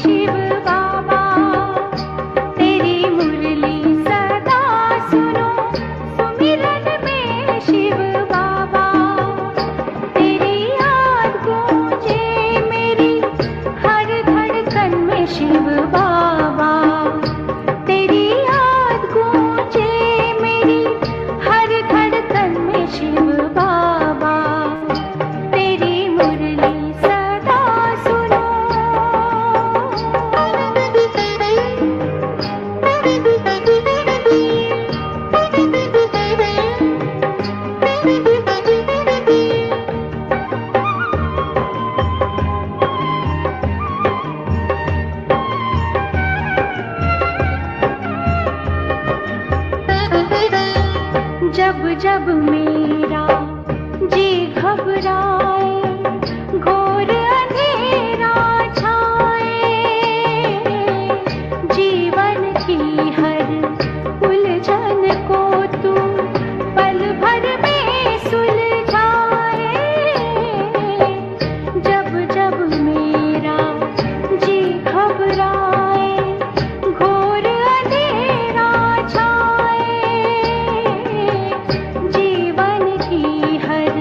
शिव बाबा, तेरी मुरली सदा सुनो सुमिरन में शिव बाबा, तेरी याद गूंजे मेरी हर धड़कन में शिव बाबा, तेरी याद गूंजे मेरी हर धड़कन में शिव बाबा, तेरी मुरली सदा सुनो। जब जब मेरा जी घबराए, घोर अंधेरा छाए, जीवन की हर उलझन को तू पल भर में सुलझाए, जब जब मेरा जी घबराए, घोर अंधेरा छाए, जीवन की हर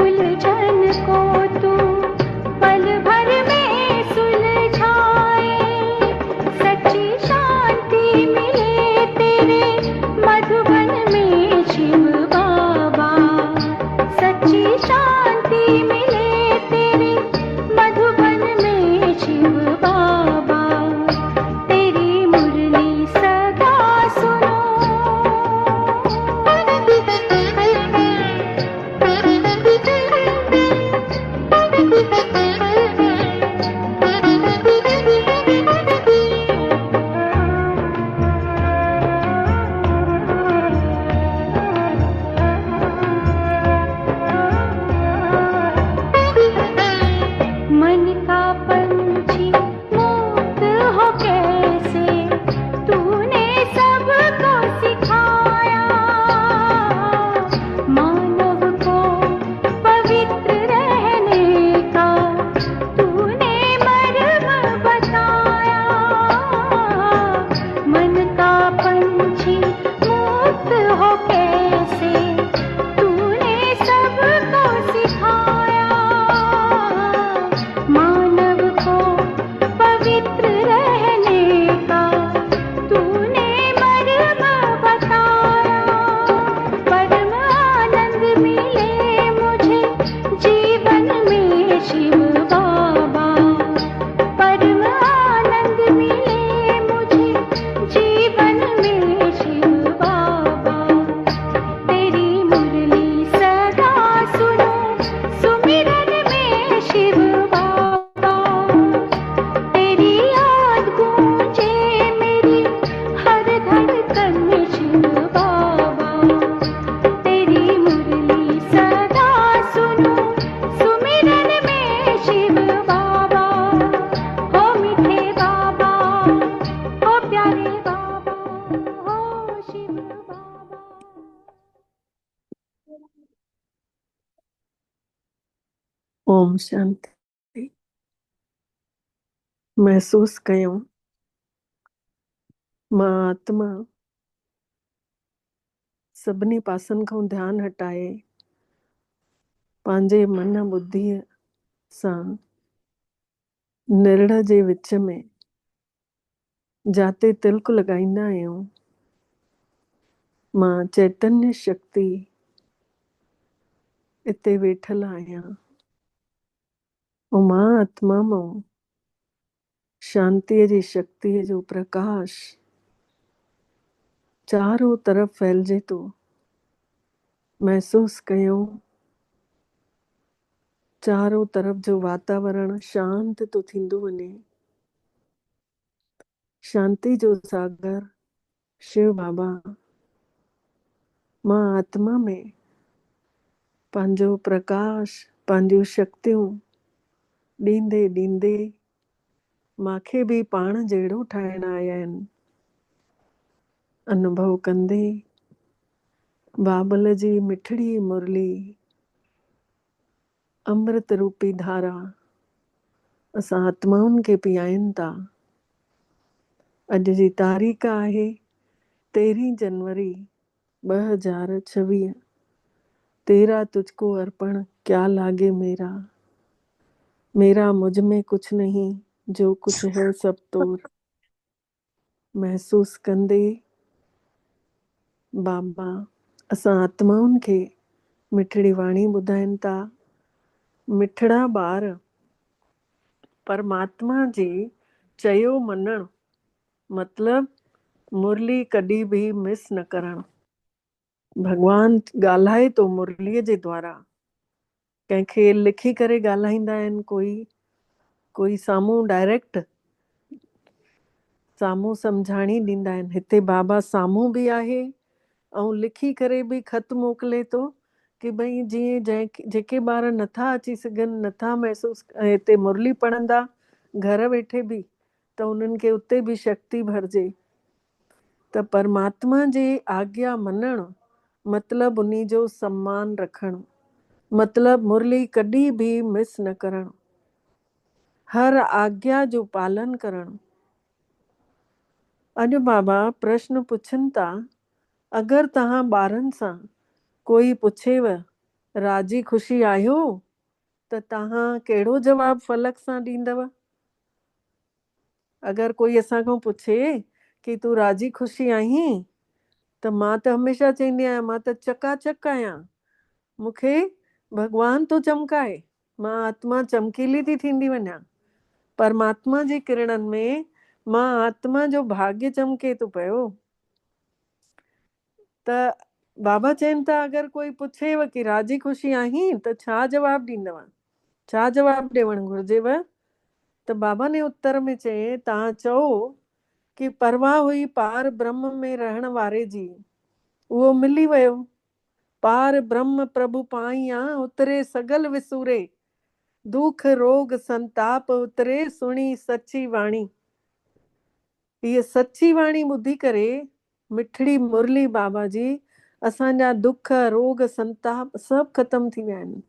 उलझन को तू पल भर में सुलझाए, सच्ची शांति मिले तेरे मधुबन में शिव बाबा, सच्ची शांति मिले तेरे मधुबन में शिव बाबा, तेरी मुरली सदा सुनो। मन का पंछी मुक्त हो कैसे तूने सबको सिखाया, मानव को पवित्र रहने का तूने मर्म बताया, मन का पंछी मुक्त हो कैसे तूने सबको सिखाया, मानव को पवित्र रहने का तूने मर्म बताया, परम आनंद मिले मुझे जीवन में शिव बाबा, परम आनंद मिले मुझे जीवन में शिव बाबा, तेरी मुरली सदा सुनो सुमिरन में शिव बाबा, तेरी याद गूंजे मेरी हर धड़कन में शिव बाबा, तेरी मुरली सदा सुनो सुमिरन में शिव बाबा, हो मीठे बाबा, हो प्यारे बाबा, हो शिव बाबा। ओम शांति। महसूस कयूं मां आत्मा सभिनी पासनि खां ध्यानु हटाए पंहिंजे मन बुद्धीअ सां निर्णय जे विच में जाते तिलक लॻाईंदा आहियूं, मां चैतन्य शक्ति इते वेठल आहियां, ऐं मां आत्मा मां शांतीअ जी शक्तिअ जो प्रकाश चारों तरफ़ फैलिजे थो। महसूस कयूं चारों तरफ़ जो वातावरण शांत तो थींदो वञे। शांति जो सागर शिव बाबा मां आत्मा में पंहिंजो प्रकाश पंहिंजूं शक्तियूं ॾींदे ॾींदे मूंखे बि पाण जहिड़ो ठाहिण आया आहिनि। अनुभव कंदे बाबल जी मिठड़ी मुरली अमृत रूपी धारा असां आत्माउनि खे पियाइनि था। अॼु जी तारीख़ आहे 13 जनवरी 2026। तेरा तुझको अर्पण क्या लागे मेरा, मेरा मुझ में कुछ नहीं, जो कुछ है सब तोर। महसूस कंदे बाबा असां आत्माउनि खे मिठड़ी वाणी ॿुधाइनि था। मिठड़ा ॿार परमात्मा जे चयो मञणु मतिलबु मुरली कॾहिं बि मिस न करणु। भॻवान ॻाल्हाए थो मुरलीअ जे द्वारा, कंहिंखे लिखी करे ॻाल्हाईंदा आहिनि, कोई साम्हूं डायरेक्ट साम्हूं सम्झाणी ॾींदा आहिनि। हिते बाबा साम्हूं बि आहे ऐं लिखी करे बि ख़त मोकिले थो कि भई जीअं जेके ॿार नथा अची सघनि, नथा महसूसु हिते मुरली पढ़ंदा घर वेठे बि, त उन्हनि खे उते बि शक्ति भरिजे। त परमात्मा जे आज्ञा मञणु मतिलबु उन्ही जो सम्मान रखणु, मतिलबु मुरली कॾहिं बि मिस न करणु, हर आज्ञा जो पालन करणु। अॼु बाबा प्रश्न पुछनि था, अगरि तव्हां ॿारनि सां कोई पुछेव राजी ख़ुशी आहियो, त तव्हां कहिड़ो जवाबु फलक सां ॾींदव? अगरि कोई असांखां पुछे कि तूं राजी ख़ुशी आहीं, त मां त हमेशह चवंदी आहियां मां त चकाचक आहियां, मूंखे भॻवान थो चमकाए, मां आत्मा चमकीली थी थींदी वञा। परमात्मा जी किरणनि में मां आत्मा जो भाग्य चमके थो पियो। त बाबा चवनि था, अगरि कोई पुछेव कि राजी ख़ुशी आहीं, त छा जवाबु ॾींदव, छा जवाबु ॾियणु घुरिजेव? त बाबा ने उत्तर में चए, तव्हां चओ कि परवाह हुई पार ब्रह्म में रहण वारे जी, उहो मिली वियो। पार ब्रह्म प्रभु पाइया, उतरे सगल विसूरे, दुख रोग संताप उतरे, सुणी सची वाणी। ये सची वाणी ॿुधी करे मिठड़ी मुरली बाबा जी, असांजा दुख रोग संताप सभु ख़तम थी विया आहिनि।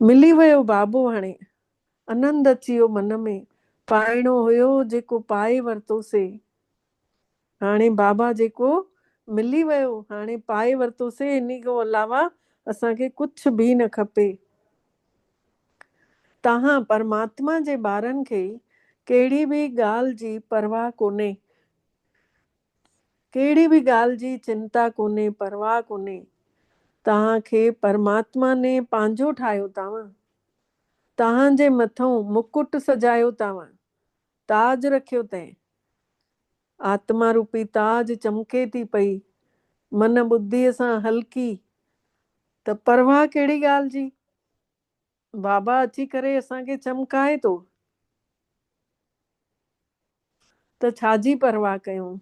मिली वियो बाबो, हाणे आनंद अची वियो मन में। पाइणो हुयो जेको पाए वरितोसीं, हाणे बाबा जेको मिली वियो हाणे पाए वरितोसीं, इन खां अलावा असांखे कुझु बि न खपे। तव्हां परमात्मा जे ॿारनि खे कहिड़ी बि ॻाल्हि जी परवाह कोन्हे, कहिड़ी बि ॻाल्हि जी चिंता कोन्हे, परवाह कोन्हे। तव्हांखे परमात्मा ने पंहिंजो ठाहियो अथव, तव्हांजे मथां मुकुट सजायो अथव, ताज रखियो अथई, आत्मा रूपी ताज चमके थी पई, मन बुद्धीअ सां हल्की, त परवाह कहिड़ी ॻाल्हि जी? बाबा अची करे असांखे चमकाए थो, त छाजी परवाह कयूं?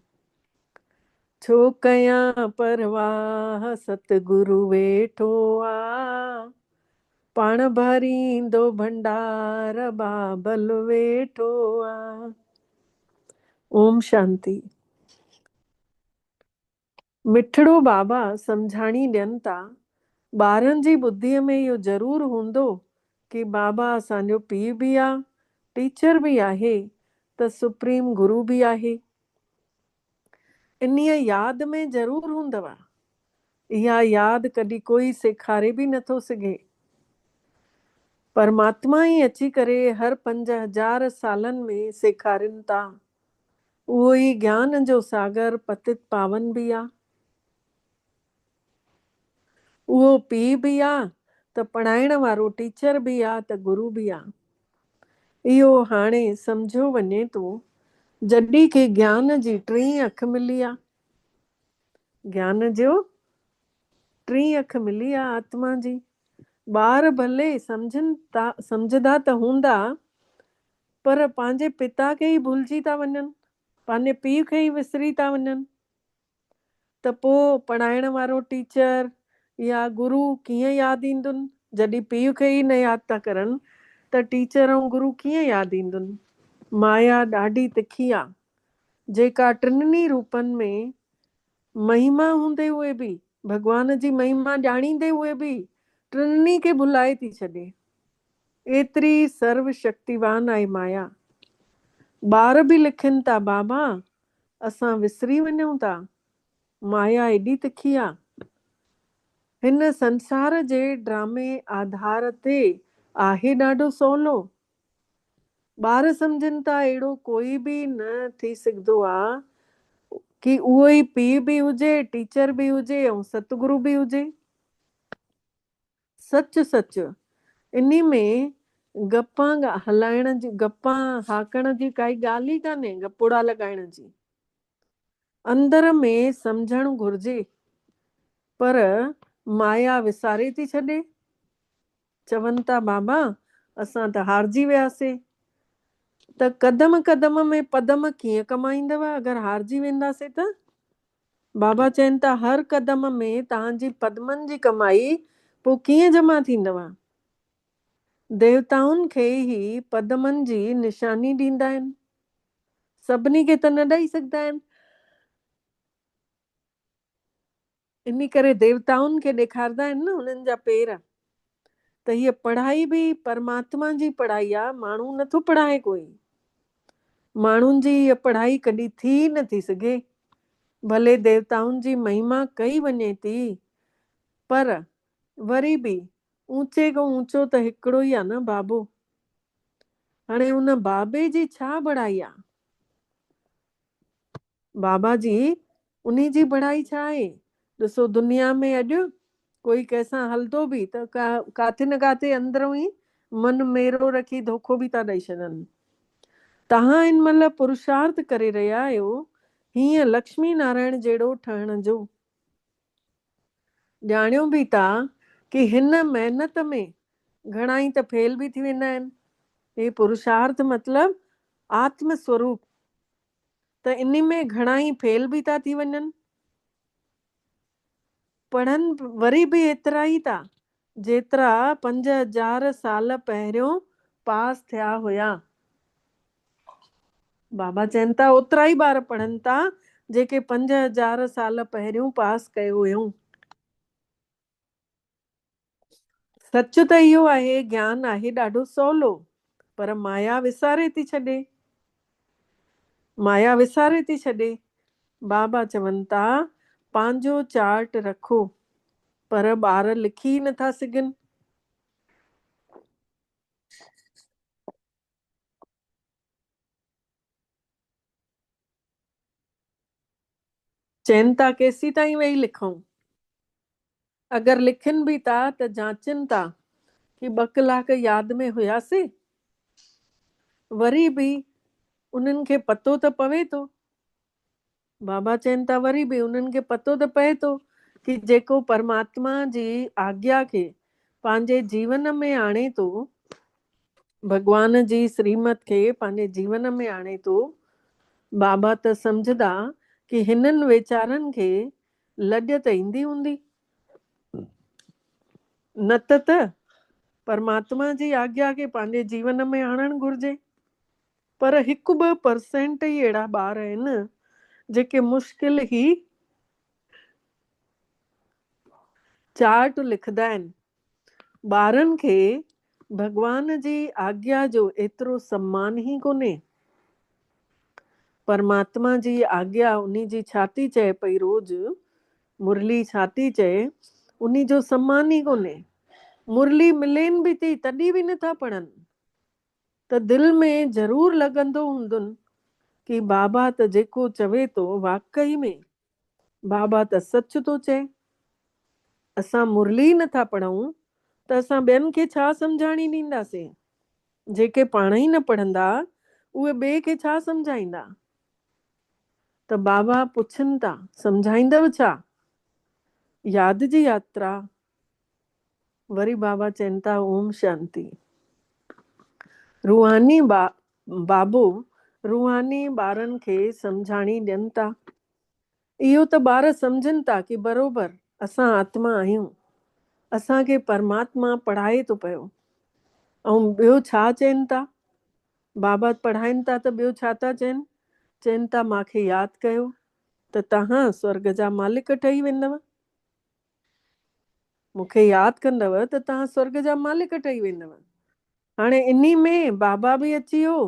छो कयां परवाह सतगुरु वेठो आ, पाण भरींदो भंडार बाबल वेठो आ। ओम शांति। मिठड़ो बाबा सम्झाणी ॾियनि था, ॿारनि जी ॿुद्धीअ में इहो ज़रूरु हूंदो कि बाबा असांजो पीउ बि आहे, टीचर बि आहे, त सुप्रीम गुरु बि आहे। इन्हीअ यादि में ज़रूरु हूंदव। इहा यादि कॾहिं कोई सेखारे बि नथो सघे। परमात्मा ई अची करे हर 5000 सालनि में सेखारिनि था। उहो ई ज्ञान जो सागर पतित पावन बि आहे। उहो पीउ बि आहे, त पढ़ाइण वारो टीचर बि आहे, त गुरु बि आहे। इहो हाणे सम्झो वञे थो जॾहिं की ज्ञान जी 3 अख मिली आहे। ज्ञान जो 3 अख मिली आहे आत्मा जी। ॿार भले सम्झंदा त हूंदा, पर पंहिंजे पिता खे ई भुलिजी था वञनि, पंहिंजे पीउ खे ई विसरी था वञनि। त पोइ पढ़ाइण वारो टीचर या गुरु कीअं यादि ईंदुनि? जॾहिं पीउ खे ई न यादि था करनि, त टीचर ऐं गुरु कीअं यादि ईंदुनि? माया ॾाढी तिखी आहे, जेका 3 रूपनि में महिमा हूंदे हुए बि, भॻवान जी महिमा ॼाणींदे हुए बि 3 खे भुलाए थी छॾे। एतिरी सर्व शक्तिवान आहे माया। ॿार बि लिखनि था बाबा असां विसरी वञूं था, माया एॾी तिखी आहे। हिन संसार जे ड्रामे आधार ते आहे ॾाढो सवलो। ॿार सम्झनि था अहिड़ो कोई बि न थी सघंदो आहे कि उहो ई पीउ बि हुजे, टीचर बि हुजे ऐं सतगुरु बि हुजे। सच सच इन्ही में गप्पा हलाइण जी, गप्पा हाकण जी काई ॻाल्हि ई कान्हे, गपुड़ा लॻाइण जी। अंदर में सम्झणु घुर्जे, पर माया विसारे थी छॾे। चवनि था बाबा असां त हारजी वियासीं। त कदम कदम में पदम कीअं कमाईंदव अगरि हारजी वेंदासीं त? बाबा चवनि था हर कदम में तव्हांजी पदमनि जी कमाई पोइ कीअं जमा थींदव? देवताउनि खे ई पदमनि जी निशानी ॾींदा आहिनि, सभिनी खे त न ॾेई सघंदा आहिनि। इन करे देवताउनि खे ॾेखारंदा आहिनि न उन्हनि जा पेर। त हीअ पढ़ाई बि परमात्मा जी पढ़ाई आहे, माण्हू नथो पढ़ाए कोई। माण्हुनि जी हीअ पढ़ाई कॾहिं थी नथी सघे। भले देवताउनि जी महिमा कई वञे थी, पर वरी बि ऊंचे खां ऊंचो त हिकिड़ो ई आहे न बाबो। हाणे उन बाबे जी छा बड़ाई आहे? बाबा जी उन्ही जी बड़ाई छा आहे? ॾिसो दुनिया में अॼु कोई कंहिंसां हलंदो बि त काथे न काथे अंदरों ई मन मेरो रखी धोखो बि था ॾेई छॾनि। तव्हां इन महिल पुरुषार्थ करे रहिया आहियो हीअं लक्ष्मी नारायण जहिड़ो ठहण जो। ॼाणियो बि था कि हिन महिनत में घणा ई त फेल बि थी वेंदा आहिनि। हे पुरुषार्थ मतलब आत्म स्वरूप, त इन में घणा ई फेल बि था थी वञनि। पढ़नि वरी बि एतिरा ई था जेतिरा 5000 साल पहिरियों पास थिया हुया। बाबा चवनि था ओतिरा ई ॿार पढ़नि था जेके 5000 साल पहिरियों पास कयो हुयूं। सच त इहो आहे ज्ञान आहे ॾाढो सवलो, पर माया विसारे थी छॾे। माया विसारे थी छॾे। बाबा चवनि था पंहिंजो चार्ट रखो, पर ॿार लिखी नथा सघनि। चवनि था केसीं ताईं वेही लिखूं। अगरि लिखनि बि था त जांचनि था कि 2 कलाक यादि में हुयासीं। वरी बि उन्हनि खे पतो त पवे थो। बाबा चवनि था वरी बि उन्हनि खे पतो त पए थो कि जेको परमात्मा जी आज्ञा खे पंहिंजे जीवन में आणे थो, भगवान जी श्रीमत खे पंहिंजे जीवन में आणे थो, बाबा त सम्झदा कि हिननि वीचारनि खे लॼ त ईंदी हूंदी। न त परमात्मा जी आज्ञा खे पंहिंजे जीवन में आणणु घुर्जे। पर 1-2% ई अहिड़ा ॿार आहिनि जेके मुश्किल ई चार्ट लिखंदा आहिनि। ॿारनि खे भगवान जी आज्ञा जो एतिरो सम्मान ई कोन्हे। परमात्मा जी आज्ञा उन्ही जी छा थी चए पई रोज मुरली छा थी चए, उन्ही जो सम्मान ई कोन्हे। मुरली मिलेनि बि थी तॾहिं बि नथा पढ़नि। त दिलि में ज़रूर लॻंदो हूंदुनि कि बाबा त जेको चवे थो वाकई में बाबा त सच थो चए। असां मुरली नथा पढ़ूं त असां ॿियनि खे छा सम्झाणी ॾींदासीं? जेके पाण ई न पढ़ंदा उहे ॿिए खे छा सम्झाईंदा? त बाबा पुछनि था सम्झाईंदव छा? यादि जी यात्रा। वरी बाबा चवनि था ओम शांति। रूहानी बाबो रूहानी ॿारनि खे सम्झाणी ॾियनि था। इहो त ॿार सम्झनि था कि बरोबरि असां आत्मा आहियूं, असांखे परमात्मा पढ़ाए थो पियो। ऐं ॿियो छा चवनि था? बाबा पढ़ाइनि था त ॿियो छा था चवनि? चवनि था मूंखे यादि कयो त तव्हां स्वर्ग जा मालिक ठही वेंदव। मूंखे यादि कंदव त तव्हां स्वर्ग जा मालिक ठही वेंदव। हाणे इन्ही में बाबा बि अची वियो,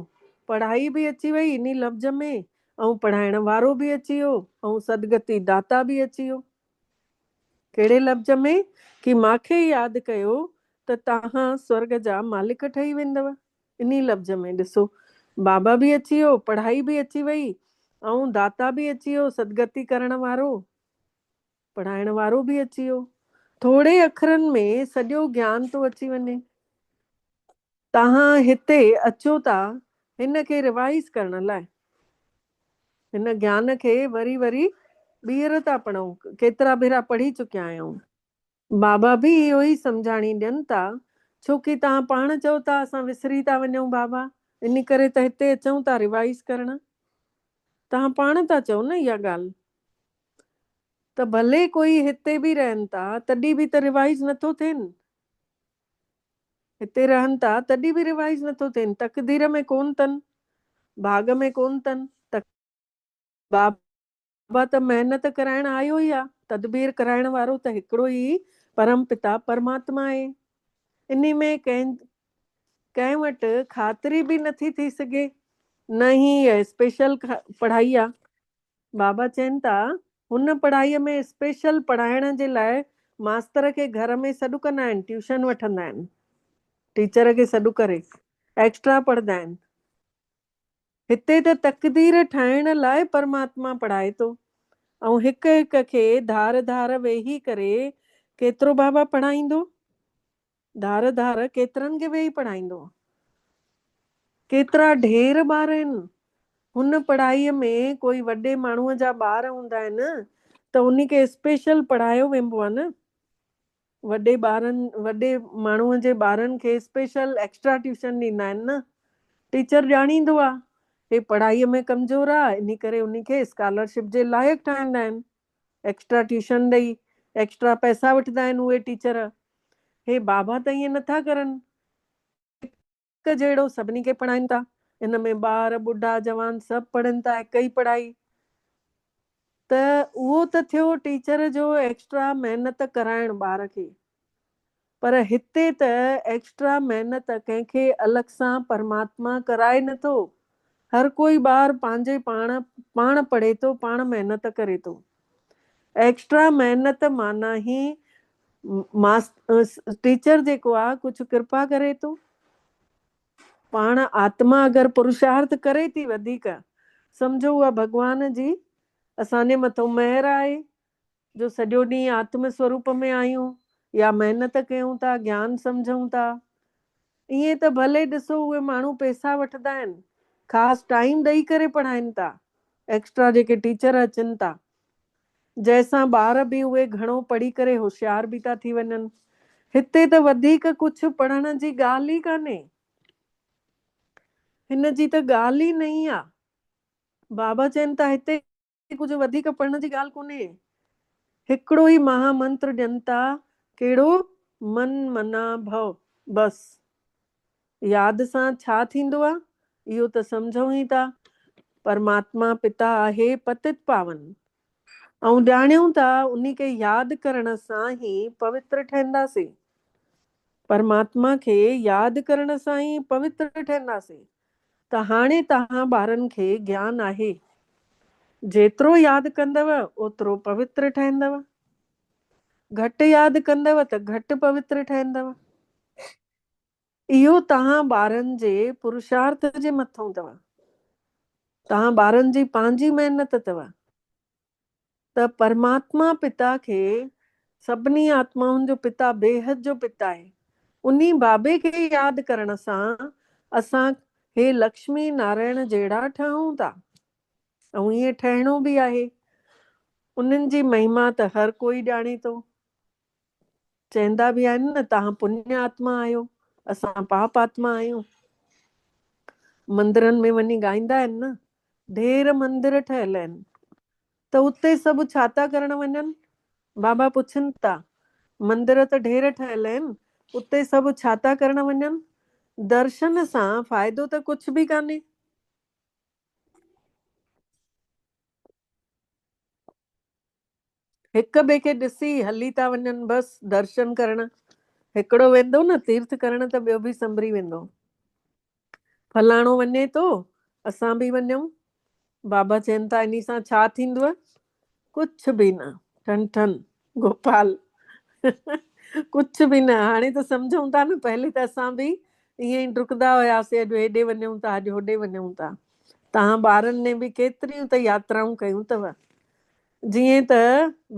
पढ़ाई बि अची वई इन्ही लफ़्ज़ में, ऐं पढ़ाइण वारो बि अची वियो, ऐं सदगति दाता बि अची वियो। कहिड़े लफ़्ज़ में? कि मांखे यादि कयो त तव्हां स्वर्ग जा मालिक ठही वेंदव। इन्ही लफ़्ज़ में ॾिसो, बाबा बि अची वियो, पढ़ाई बि अची वई, ऐं दाता बि अची वियो, सदगति करण वारो, पढ़ाइण वारो बि अची वियो। थोरे अखरनि में सॼो ज्ञान थो अची वञे। तव्हां हिते अचो था हिन खे रिवाइज़ करण लाइ, हिन ज्ञान खे वरी वरी ॿीहर था पढ़ूं, केतिरा भेरा पढ़ी चुकिया आहियूं। बाबा बि इहो ई सम्झाणी ॾियनि था, छोकी तव्हां पाण चओ था असां विसरी था वञूं बाबा, इन करे त हिते अचूं था रिवाइज़ करण। तव्हां पाण था चओ न इहा ॻाल्हि। त भले कोई हिते बि रहनि था तॾहिं बि त रिवाइज़ नथो थियनि, हिते रहनि था तॾहिं बि रिवाइज़ नथो थियनि, तक़दीर में कोन अथनि, भाग में कोन अथनि। त बाबा त महिनत कराइण आयो ई आहे, तदबीर कराइण वारो त हिकिड़ो ई परम पिता परमात्मा आहे। इन में कंहिं वटि ख़ातिरी बि नथी थी सघे, न ही स्पेशल पढ़ाई आहे। बाबा चवनि था हुन पढ़ाईअ में स्पेशल पढ़ाइण जे लाइ मास्तर खे घर में सॾु कंदा आहिनि, ट्यूशन वठंदा आहिनि, टीचर खे सॾु करे एक्स्ट्रा पढ़ंदा आहिनि। हिते त तक़दीर ठाहिण लाइ परमात्मा पढ़ाए थो, ऐं हिक हिक खे धार धार वेही करे केतिरो बाबा पढ़ाईंदो, धार धार केतिरनि खे वेही पढ़ाईंदो। केतिरा ढेर ॿार आहिनि हुन पढ़ाईअ में। कोई वॾे माण्हूअ जा ॿार हूंदा आहिनि त उन खे स्पेशल पढ़ायो वेंदो आहे न, वॾे माण्हूअ जे ॿारनि खे स्पेशल एक्स्ट्रा ट्यूशन ॾींदा आहिनि न। टीचर ॼाणींदो आहे हे पढ़ाईअ में कमज़ोर आहे, इन करे उनखे स्कॉलरशिप जे लाइक़ु ठाहींदा आहिनि, एक्स्ट्रा ट्यूशन ॾेई एक्स्ट्रा पैसा वठंदा आहिनि उहे टीचर। हे बाबा त ईअं नथा करनि, हिकु जहिड़ो सभिनी खे पढ़ाइनि था। इन में ॿार ॿुढा जवान सभु पढ़नि था हिक ई पढ़ाई। त उहो त थियो टीचर जो एक्स्ट्रा महिनत कराइण ॿार खे, पर हिते त एक्स्ट्रा महिनत कंहिंखे अलॻि सां परमात्मा कराए नथो। हर कोई ॿार पंहिंजे पाण पढ़े थो, पाण महिनत करे थो। एक्स्ट्रा महिनत माना ही टीचर जेको आहे कुझु कृपा करे थो, पाण आत्मा अगरि पुरुषार्थ करे थी वधीक, सम्झो उहा भॻवान जी असांजे मथां महिर आहे जो सॼो ॾींहुं आत्म स्वरूप में आहियूं, या महिनत कयूं था, ज्ञान सम्झूं था। ईअं त भले ॾिसो उहे माण्हू पैसा वठंदा आहिनि, ख़ासि टाइम ॾेई करे पढ़ाइनि था, एक्स्ट्रा जेके टीचर अचनि था, जंहिंसां ॿार बि उहे घणो पढ़ी करे होशियार बि था थी वञनि। हिते त वधीक कुझु पढ़ण जी ॻाल्हि ई कान्हे, हिन जी त ॻाल्हि ई न आहे। बाबा चवनि था हिते कुझु वधीक पढ़ण जी ॻाल्हि कोन्हे, हिकिड़ो ई महामंत्र ॾियनि था, कहिड़ो? मन मना भव। बसि यादि सां छा थींदो आहे इहो त सम्झूं ई था, परमात्मा पिता आहे पतित पावन, ऐं ॼाणियूं था उन खे यादि करण सां ई पवित्र ठहंदासीं। परमात्मा खे यादि करण सां ई पवित्र ठहंदासीं। त हाणे तव्हां ॿारनि खे ज्ञान आहे, जेतिरो यादि कंदव ओतिरो पवित्र ठहंदव, घटि यादि कंदव त घटि पवित्र ठहंदव। इहो तव्हां ॿारनि जे पुरुषार्थ जे मथां अथव, तव्हां ॿारनि जी पंहिंजी महिनत अथव। त परमात्मा पिता खे, सभिनी आत्माउनि जो पिता, बेहद जो पिता आहे, उन्ही बाबे खे यादि करण सां असां हे लक्ष्मी नारायण जहिड़ा ठहूं था, ऐं ईअं ठहिणो बि आहे। उन्हनि जी महिमा त हर कोई ॼाणे थो। चवंदा बि आहिनि न तव्हां पुण्य आत्मा आहियो, असां पाप आत्मा आहियूं। मंदिरनि में वञी ॻाईंदा आहिनि न, ढेर मंदिर ठहियल आहिनि, त उते सभु छा था करण वञनि? बाबा पुछनि था, मंदिर त ढेर ठहियल आहिनि, उते सभु छा था करण वञनि? दर्शन सां फ़ाइदो त कुझु बि कान्हे। हिक ॿिए खे ॾिसी हली था वञनि, बसि दर्शन करण। हिकिड़ो वेंदो न तीर्थ करण त ॿियो बि संभरी वेंदो। फलाणो वञे थो असां बि वञूं। बाबा चवनि था इन सां छा थींदव? कुझु बि न, ठन ठन गोपाल कुझु बि न। हाणे त सम्झूं था न, पहले त असां बि ईअं ई डुकंदा हुयासीं, अॼु हेॾे वञूं था, अॼु होॾे वञूं था। तव्हां ॿारनि ने बि केतिरियूं त यात्राऊं कयूं अथव। जीअं त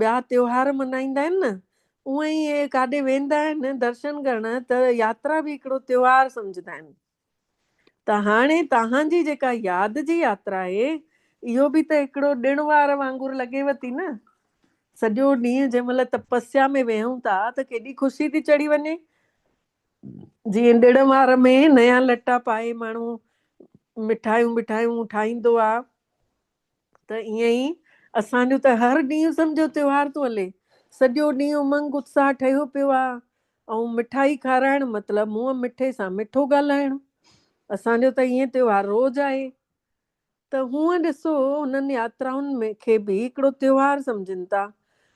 ॿिया त्योहार मल्हाईंदा आहिनि न, उअं ई इहे काॾे वेंदा आहिनि दर्शन करण त यात्रा बि हिकिड़ो त्योहार सम्झंदा आहिनि। त हाणे तव्हांजी जेका यादि जी यात्रा आहे, इहो बि त हिकिड़ो ॾिण वार वांगुरु लॻेव थी न। सॼो ॾींहुं जंहिं महिल तपस्या में वेहूं था त केॾी ख़ुशी थी चढ़ी वञे। जीअं ॾिण वार में नया लटा पाए माण्हू मिठाइयूं मिठाइयूं ठाहींदो आहे, त ईअं ई असांजो त हर ॾींहुं सम्झो त्योहार थो हले। सॼो ॾींहुं उमंग उत्साह ठहियो पियो आहे। ऐं मिठाई खाराइण मतिलबु मुंहुं मिठे सां मिठो ॻाल्हाइण। असांजो त ईअं त्योहार रोज़ु आहे। त हूअं ॾिसो हुननि यात्राउनि में खे बि हिकिड़ो त्योहार सम्झनि था।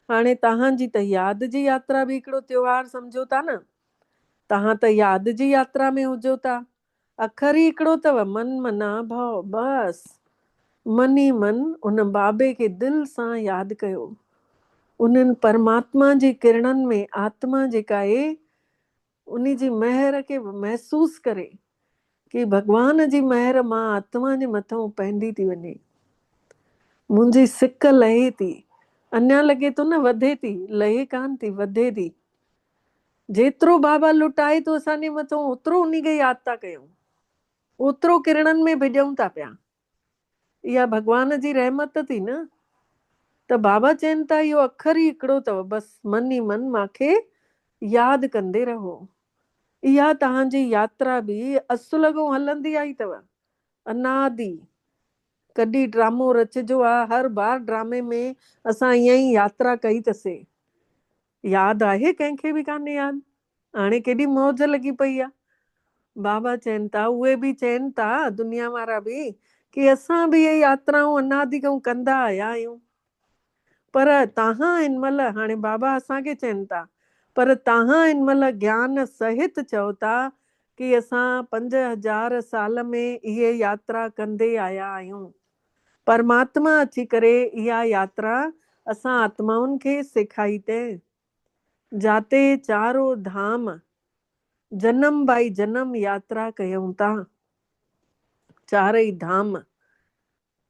हाणे तव्हांजी त यादि जी यात्रा बि हिकिड़ो त्योहार सम्झो था न। तव्हां त यादि जी यात्रा में हुजो था। अखर ई हिकिड़ो अथव, मन मना भव, बसि मन ई मन उन बाबे खे दिलि सां यादि कयो। उन्हनि परमात्मा जी किरणनि में आत्मा जेका आहे उन जी महर खे महसूस करे कि भॻवान जी महर मां आत्मा जे मथां पवंदी थी वञे। मुंहिंजी सिक लहे थी, अञा लॻे थो न वधे थी, लहे कान थी, वधे थी। जेतिरो बाबा लुटाए थो असांजे मथां ओतिरो उन खे यादि था कयूं, ओतिरो किरणनि में भिॼूं था पिया। इहा भॻवान जी रहमत थी न। त बाबा चवनि था इहो अखर ई हिकिड़ो अथव, बसि मन ई मन मूंखे यादि कंदे रहो। इहा तव्हांजी यात्रा बि असुल खां हलंदी आई अथव, अनादि। कॾहिं ड्रामो रचिजो आहे, हर बार ड्रामे में असां ईअं ई यात्रा कई अथसीं। यादि आहे कंहिंखे बि कान्हे यादि। हाणे केॾी मौज लॻी पई आहे। बाबा चवनि था, उहे बि चवनि था दुनिया वारा बि कि असां बि इहे यात्राऊं अनादि खां कंदा आया आहियूं। पर तव्हां हिन महिल, हाणे बाबा असांखे चवनि था, पर तव्हां हिन महिल ज्ञान सहित चओ था कि असां 5000 साल में इहे यात्रा कंदे आया आहियूं। परमात्मा अची करे इहा यात्रा असां आत्माउनि खे सेखारी अथई। जाते चारो धाम जन्म बाई जन्म यात्रा कयूं था। चारई धाम,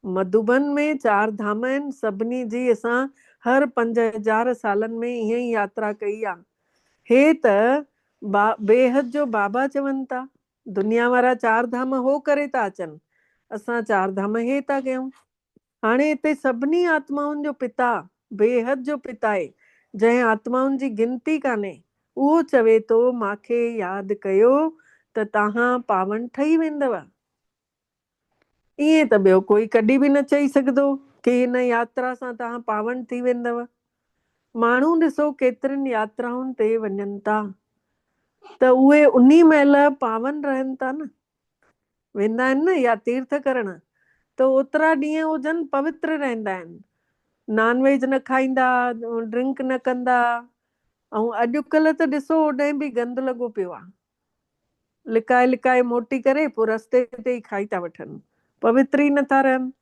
मधुबन में 4 धाम आहिनि, सभिनी जी असां हर 5000 सालनि में ईअं ई यात्रा कई आहे। हे त बेहद जो बाबा चवनि था। दुनिया वारा 4 धाम हो करे था अचनि, असां 4 धाम हे था कयूं। हाणे हिते सभिनी आत्माउनि जो पिता, बेहद जो पिता आहे, जंहिं आत्माउनि जी गिनती कान्हे, उहो चवे थो मूंखे यादि कयो त तव्हां पावन ठही वेंदव। ईअं त ॿियो कोई कॾहिं बि न चई सघंदो कि हिन यात्रा सां तव्हां पावन थी वेंदव। माण्हू ॾिसो केतिरनि यात्राउनि ते वञनि था त उहे उन महिल पावन रहनि था न। वेंदा आहिनि न या तीर्थ करण, त ओतिरा ॾींहं हुजनि पवित्र रहंदा आहिनि। नॉन वेज न खाईंदा, ड्रिंक न कंदा। ऐं अॼुकल्ह त ॾिसो होॾे बि गंद लॻो पियो आहे। लिकाए लिकाए मोटी करे पोइ रस्ते ते ई खाई था वठनि, पवित्र ई नथा रहनि।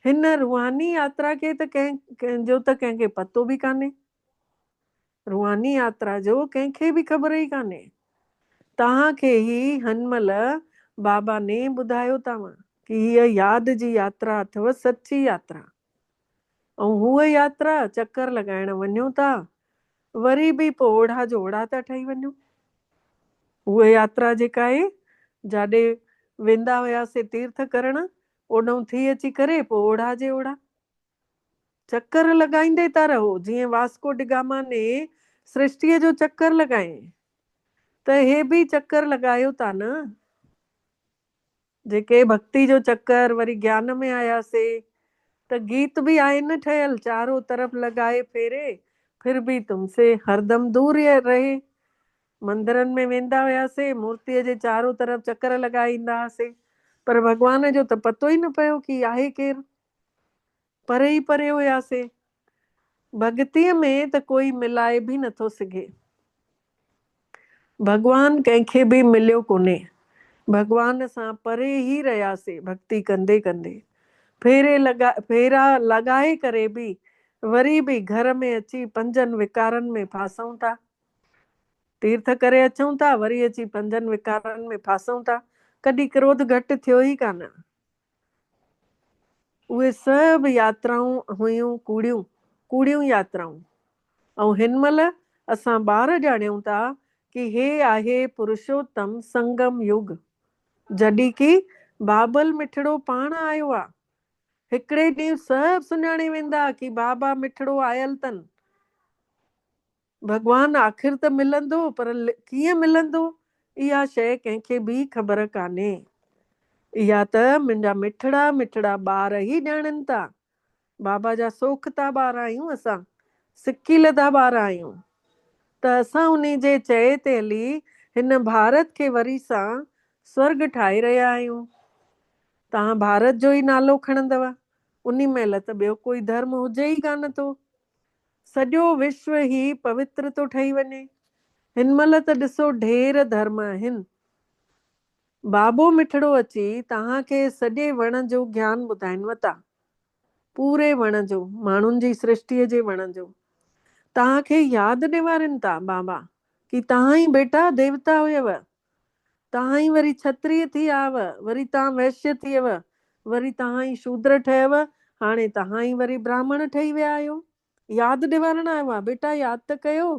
हिन रूहानी यात्रा खे त कंहिंजो त कंहिंखे पतो बि कान्हे। रूहानी यात्रा जो कंहिंखे बि ख़बर ई कान्हे। तव्हांखे ई हिन महिल बाबा ने ॿुधायो अथव कि हीअ यादि जी यात्रा अथव, सची यात्रा। ऐं हूअ यात्रा चकर लॻाइण वञो था, वरी बि पोइ ओढ़ा जो ओढ़ा था ठही वञो। उहा यात्रा जेका आहे, जाॾे वेंदा हुआसीं तीर्थ करण, ओॾो थी अची करे पोइ ओढ़ा जे ओढ़ा चक्कर लॻाईंदे था रहो। जीअं वास्को डिगामा ने सृष्टिअ जो चक्कर लॻाए, त हे बि चक्कर लॻायो था न। जेके भक्ति जो चक्कर, वरी ज्ञान में आयासीं त गीत बि आहिनि ठहियल, चारों तरफ़ लगाए फेरे फिर भी तुमसे हरदम दूर रहे। मंदरनि में वेंदा हुआसीं, मूर्तीअ जे चारों तरफ़ चक्कर लॻाए ईंदा हुआसीं, पर भॻवान जो त पतो ई न पियो कि आहे केरु। परे ई परे हुआसीं। भॻतीअ में त कोई मिलाए बि नथो सघे। भॻवान कंहिंखे बि मिलियो कोन्हे। भगवान सां परे ई रहियासीं भक्ति कंदे कंदे। फेरा लॻाए करे बि वरी बि घर में अची पंजनि विकारनि में फासूं था। तीर्थ करे अचूं था, वरी अची पंजनि विकारनि में फासूं था। कॾहिं क्रोध घटि थियो ई कान। उहे सभु यात्राऊं हुयूं कूड़ियूं यात्राऊं। ऐं हिन महिल असां ॿार ॼाणियूं था कि हे आहे पुरुषोत्तम संगम युग, जॾहिं की बाबल मिठड़ो पाण आयो आहे। हिकिड़े ॾींहुं सभु सुञाणे वेंदा कि बाबा मिठड़ो आयल अथनि। भगवान आख़िर त मिलंदो, पर कीअं मिलंदो इहा शइ कंहिंखे बि ख़बर कान्हे। इहा त मुंहिंजा मिठड़ा मिठड़ा ॿार ई ॼाणनि था। बाबा जा सोखता ॿार आहियूं असां, सिकीलधा ॿार आहियूं। त असां उन जे चए ते हली हिन भारत खे वरी सां स्वर्ग ठाहे रहिया आहियूं। तव्हां भारत जो ई नालो खणंदव, उन महिल त ॿियो कोई धर्म हुजे ई कान थो। सॼो विश्व ई पवित्र थो ठही वञे। हिन महिल त ॾिसो ढेर धर्म आहिनि। बाबो मिठड़ो अची तव्हांखे सॼे वण जो ज्ञान ॿुधाइनव था, पूरे वण जो, माण्हुनि जी सृष्टिअ जे वण जो। तव्हांखे यादि ॾिवारनि था बाबा कि तव्हां ई बेटा देवता हुयव, तव्हां ई वरी क्षत्रिय थी आव, वरी तव्हां वैश्य थियव, वरी तव्हां ई शूद्र ठहियव, हाणे तव्हां ई वरी ब्राह्मण ठही विया आहियो। यादि ॾिवारण आयो आहे बेटा, यादि त कयो।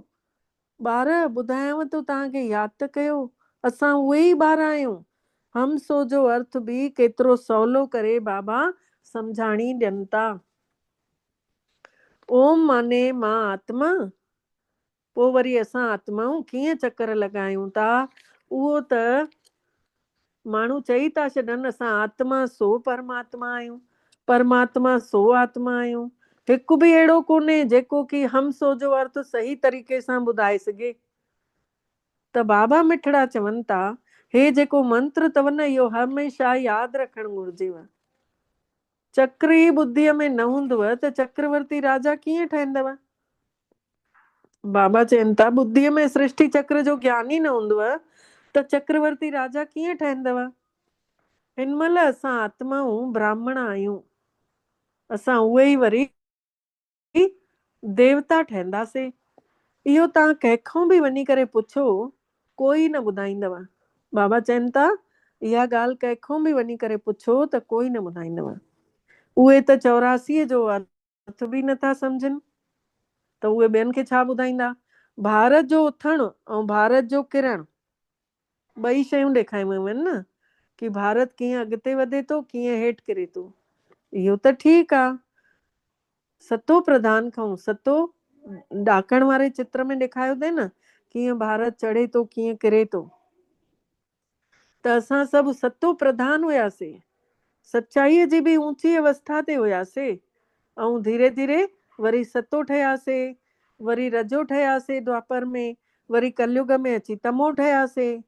ॿार ॿुधायांव थो तव्हांखे, यादि त कयो। असां उहे ई ॿार आहियूं। हम सो जो अर्थ बि केतिरो सवलो करे बाबा सम्झाणी ॾियनि था। ओम माने मां आत्मा, पोइ वरी असां आत्माऊं कीअं चक्कर लॻायूं था, उहो त माण्हू चई था छॾनि। असां आत्मा सो परमात्मा आहियूं, परमात्मा सो आत्मा आहियूं। हिकु बि अहिड़ो कोन्हे जेको कि हम सो जो अर्थ सही तरीक़े सां ॿुधाए सघे। त बाबा मिठड़ा चवनि था, हे जेको मंत्र अथव न, इहो हमेशह यादि रखणु घुरिजेव। चक्र ई बुद्धीअ में न हूंदव त चक्रवर्ती राजा कीअं ठहंदव। बाबा चवनि था बुद्धीअ में सृष्टि चक्र जो ज्ञान ई न हूंदव त चक्रवर्ती राजा कीअं ठहंदव। हिन महिल असां आत्माऊं ब्राह्मण आहियूं। असां उहे ई वरी देवता ठहंदासीं। इहो तव्हां कंहिंखां बि वञी करे पुछो, कोई न ॿुधाईंदव। बाबा चवनि था इहा ॻाल्हि कंहिंखां बि वञी करे पुछो त कोई न ॿुधाईंदव। उहे त 84 जो अर्थ बि नथा सम्झनि, त उहे ॿियनि खे छा ॿुधाईंदा। भारत जो उथणु ऐं भारत जो किरण, ॿई शयूं ॾेखारियूं आहिनि न, कि भारत कीअं अॻिते वधे थो, कीअं हेठि किरे थो। इहो त ठीकु आहे। सतो प्रधान खां सतो ॾाकण वारे चित्र में ॾेखारियो अथई न, कीअं भारत चढ़े थो, कीअं किरे थो। त असां सभु सतो प्रधान हुयासीं, सच्चाईअ जी बि ऊंची अवस्था ते हुयासीं। ऐं धीरे धीरे वरी सतो ठहियासीं, वरी रजो ठहियासीं द्वापर में, वरी कलयुग में अची तमो ठहियासीं।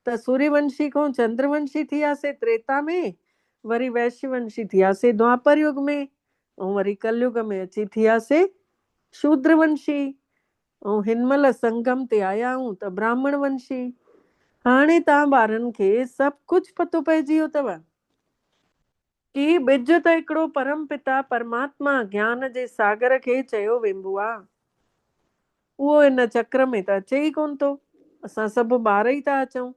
त सूर्यवंशी खां चंद्रवंशी थियासीं त्रेता में, वरी वैश्यवंशी थियासीं द्वापर युग में, ऐं वरी कलयुग में अची थियासीं शूद्रवंशी। ऐं हिन महिल संगम ते आया आहियूं त ब्राह्मण वंशी। हाणे तव्हां ॿारनि खे सभु कुझु पतो पइजी वियो अथव कि ॿिज त हिकिड़ो परम पिता परमात्मा ज्ञान जे सागर खे चयो वेंदो आहे। उहो इन चक्र में त अचे ई कोन थो। असां सभु ॿार ई था अचूं।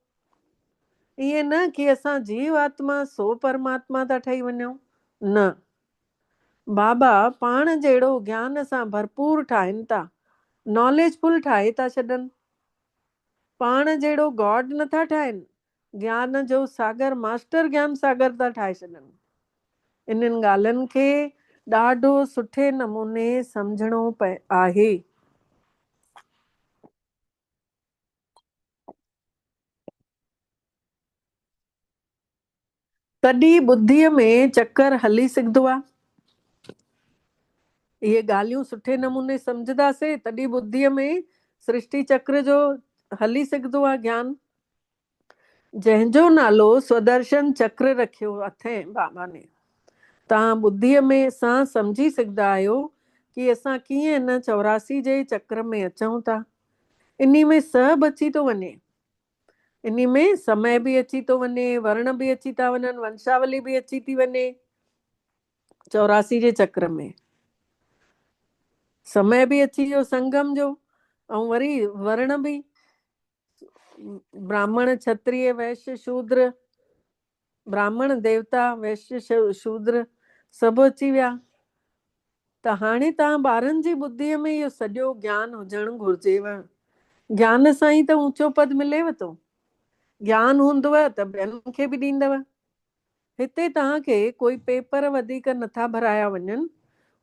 ईअं न कि असां जीव आत्मा सो परमात्मा था ठही वञूं, न। बाबा पाण जहिड़ो ज्ञान सां भरपूर ठाहिनि था, नॉलेजफुल ठाहे था छॾनि। पाण जहिड़ो गॉड नथा ठाहिनि, ज्ञान जो सागर, मास्टर ज्ञान सागर था ठाहे छॾनि। इन्हनि ॻाल्हियुनि खे ॾाढो सुठे नमूने सम्झणो आहे। तॾहिं बुद्धीअ में चक्कर हली सघंदो आहे। इहे ॻाल्हियूं सुठे नमूने सम्झंदासीं तॾहिं बुद्धीअ में सृष्टि चक्र जो हली सघंदो आहे ज्ञान। जंहिंजो नालो स्वदर्शन चक्र रखियो अथई बाबा ने। तव्हां ॿुद्धीअ में सां सम्झी सघंदा आहियो कि असां कीअं इन 84 जे चक्र में अचूं था। इन में सभु अची थो वञे। इन में समय बि अची थो वञे, वर्ण बि अची था वञनि, वंशावली बि अची थी वञे 84 जे चक्र में। समय बि अची वियो संगम जो, ऐं वरी वर्ण बि, ब्राह्मण क्षत्रिय वैश्य शूद्र, ब्राह्मण देवता वैश्य शूद्र सभु अची विया। त हाणे तव्हां ॿारनि जी ॿुद्धीअ में इहो सॼो ज्ञान हुजणु घुर्जेव। ज्ञान सां ई त ऊचो पद मिलेव थो। ज्ञान हूंदव त ॿियनि खे बि ॾींदव। हिते तव्हांखे कोई पेपर वधीक नथा भराया वञनि।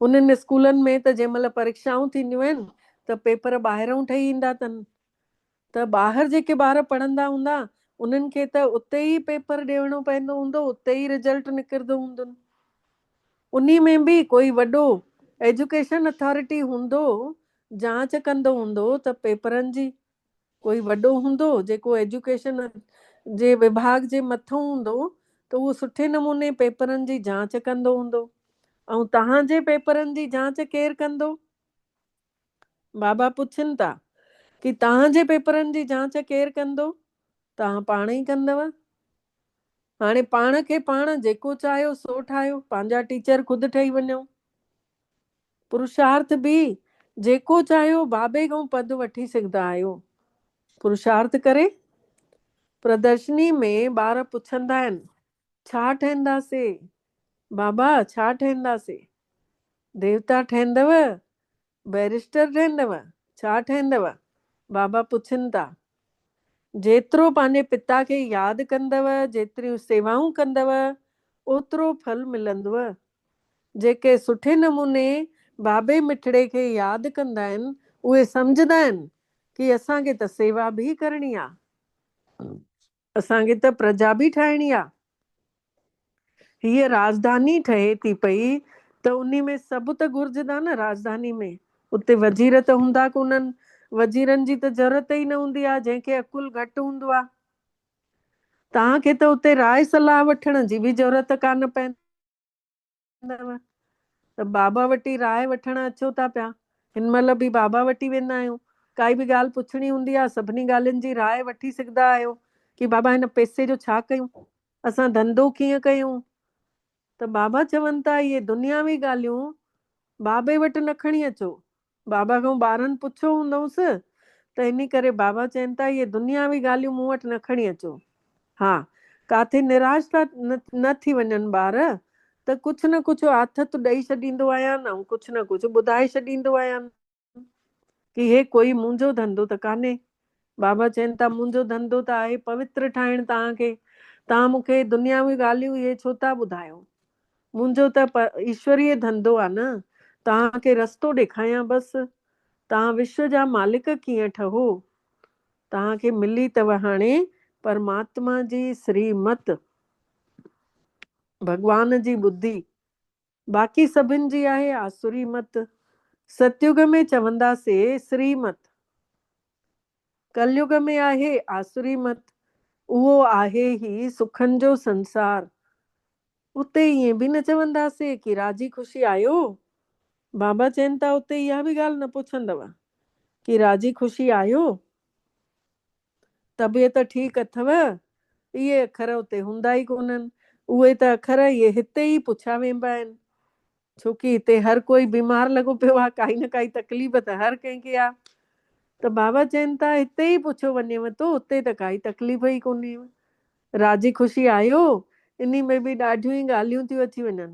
उन्हनि स्कूलनि में त जंहिं महिल परीक्षाऊं थींदियूं आहिनि त पेपर ॿाहिरां ठही ईंदा अथनि। त ॿाहिरि जेके ॿार पढ़ंदा हूंदा उन्हनि खे त उते ई पेपर ॾियणो पवंदो हूंदो, उते ई रिजल्ट निकिरंदो हूंदो। उन्ही में बि कोई वॾो एजुकेशन अथॉरिटी हूंदो, जांच कंदो हूंदो त पेपरनि जी। कोई वॾो हूंदो जेको एजुकेशन जे विभाग जे मथां हूंदो त उहो सुठे नमूने पेपरनि जी जांच कंदो हूंदो। ऐं तव्हांजे पेपरनि जी जांच केरु कंदो? बाबा पुछनि था कि तव्हांजे पेपरनि जी जांच केरु कंदो? तव्हां पाण ई कंदव। हाणे पाण खे पाण जेको चाहियो सो ठाहियो, पंहिंजा टीचर ख़ुदि ठही वञो। पुरुषार्थ बि जेको चाहियो बाबे खां पद वठी सघंदा आहियो। पुरुषार्थ करे प्रदर्शनी में ॿार पुछंदा आहिनि छा ठहंदासीं? बाबा छा ठहंदासीं? देवता ठहंदव, बैरिस्टर ठहंदव, छा ठहंदव? बाबा पुछनि था। जेतिरो पंहिंजे पिता खे यादि कंदव, जेतिरियूं सेवाऊं कंदव, ओतिरो फल मिलंदव। जेके सुठे नमूने बाबे मिठड़े खे यादि कंदा आहिनि उहे सम्झंदा आहिनि कि असांखे त सेवा बि करणी आहे, असांखे त प्रजा बि ठाहिणी आहे। हीअ राजधानी ठहे थी पई त उन्ही में सभु त घुर्जंदा न। राजधानी में उते वज़ीर त हूंदा कोन्हनि, वज़ीरनि जी त ज़रूरत ई न हूंदी आहे, जंहिंखे अकुल घटि हूंदो आहे। तव्हांखे त उते राय सलाह वठण जी बि ज़रूरत कान पवंदव। त बाबा वटि राय वठण अचो था पिया, हिन महिल बि बाबा वटि वेंदा आहियूं। काई बि ॻाल्हि पुछणी हूंदी आहे, सभिनी ॻाल्हियुनि जी राय वठी सघंदा आहियो कि बाबा हिन पैसे जो छा कयूं, असां धंधो कीअं कयूं। त बाबा चवनि था इहे दुनियावी ॻाल्हियूं बाबे वटि न खणी अचो। बाबा खां ॿारनि पुछो हूंदुसि त इन करे बाबा चवनि था इहे दुनियावी ॻाल्हियूं मूं वटि न खणी अचो। हा, काथे निराश था न थी वञनि ॿार त कुझु न कुझु आथत ॾेई छॾींदो आहियां ऐं कुझु न कुझु ॿुधाए छॾींदो आहियां कि हे कोई मुंहिंजो धंधो त कान्हे। बाबा चवनि था मुंहिंजो धंधो त आहे पवित्र ठाहिण तव्हांखे। तव्हां मूंखे दुनियावी ॻाल्हियूं इहे छो था ॿुधायो? मुंहिंजो त ईश्वरीय धंधो आहे न। तव्हांखे रस्तो ॾेखारियां बसि। तव्हां विश्व जा मालिक कीअं ठहो। तव्हांखे मिली अथव हाणे परमात्मा जी श्रीमत, भगवान जी बुद्धि। बाक़ी सभिनि जी आहे आसुरी मत। सतयुग में चवंदासीं श्रीमत, कलयुग में आहे आसुरी मत। उहो आहे ई सुखनि जो संसार। उते ईअं बि न चवंदासीं कि राजी ख़ुशी आहियो। बाबा चवनि था उते इहा बि ॻाल्हि न पुछंदव कि राजी ख़ुशी आहियो, तबियत ठीकु अथव। इहे अखर उते हूंदा ई कोन्हनि। उहे त अखर इहे हिते ई पुछिया वेंदा आहिनि, छोकी हिते हर कोई बीमार लॻो पियो आहे। काई न काई तकलीफ़ त हर कंहिंखे आहे। त बाबा चवनि था हिते ई पुछियो वञेव थो, उते त काई तकलीफ़ ई कोन्हे। राजी ख़ुशी आहियो, इन में बि ॾाढियूं ई ॻाल्हियूं थियूं अची वञनि।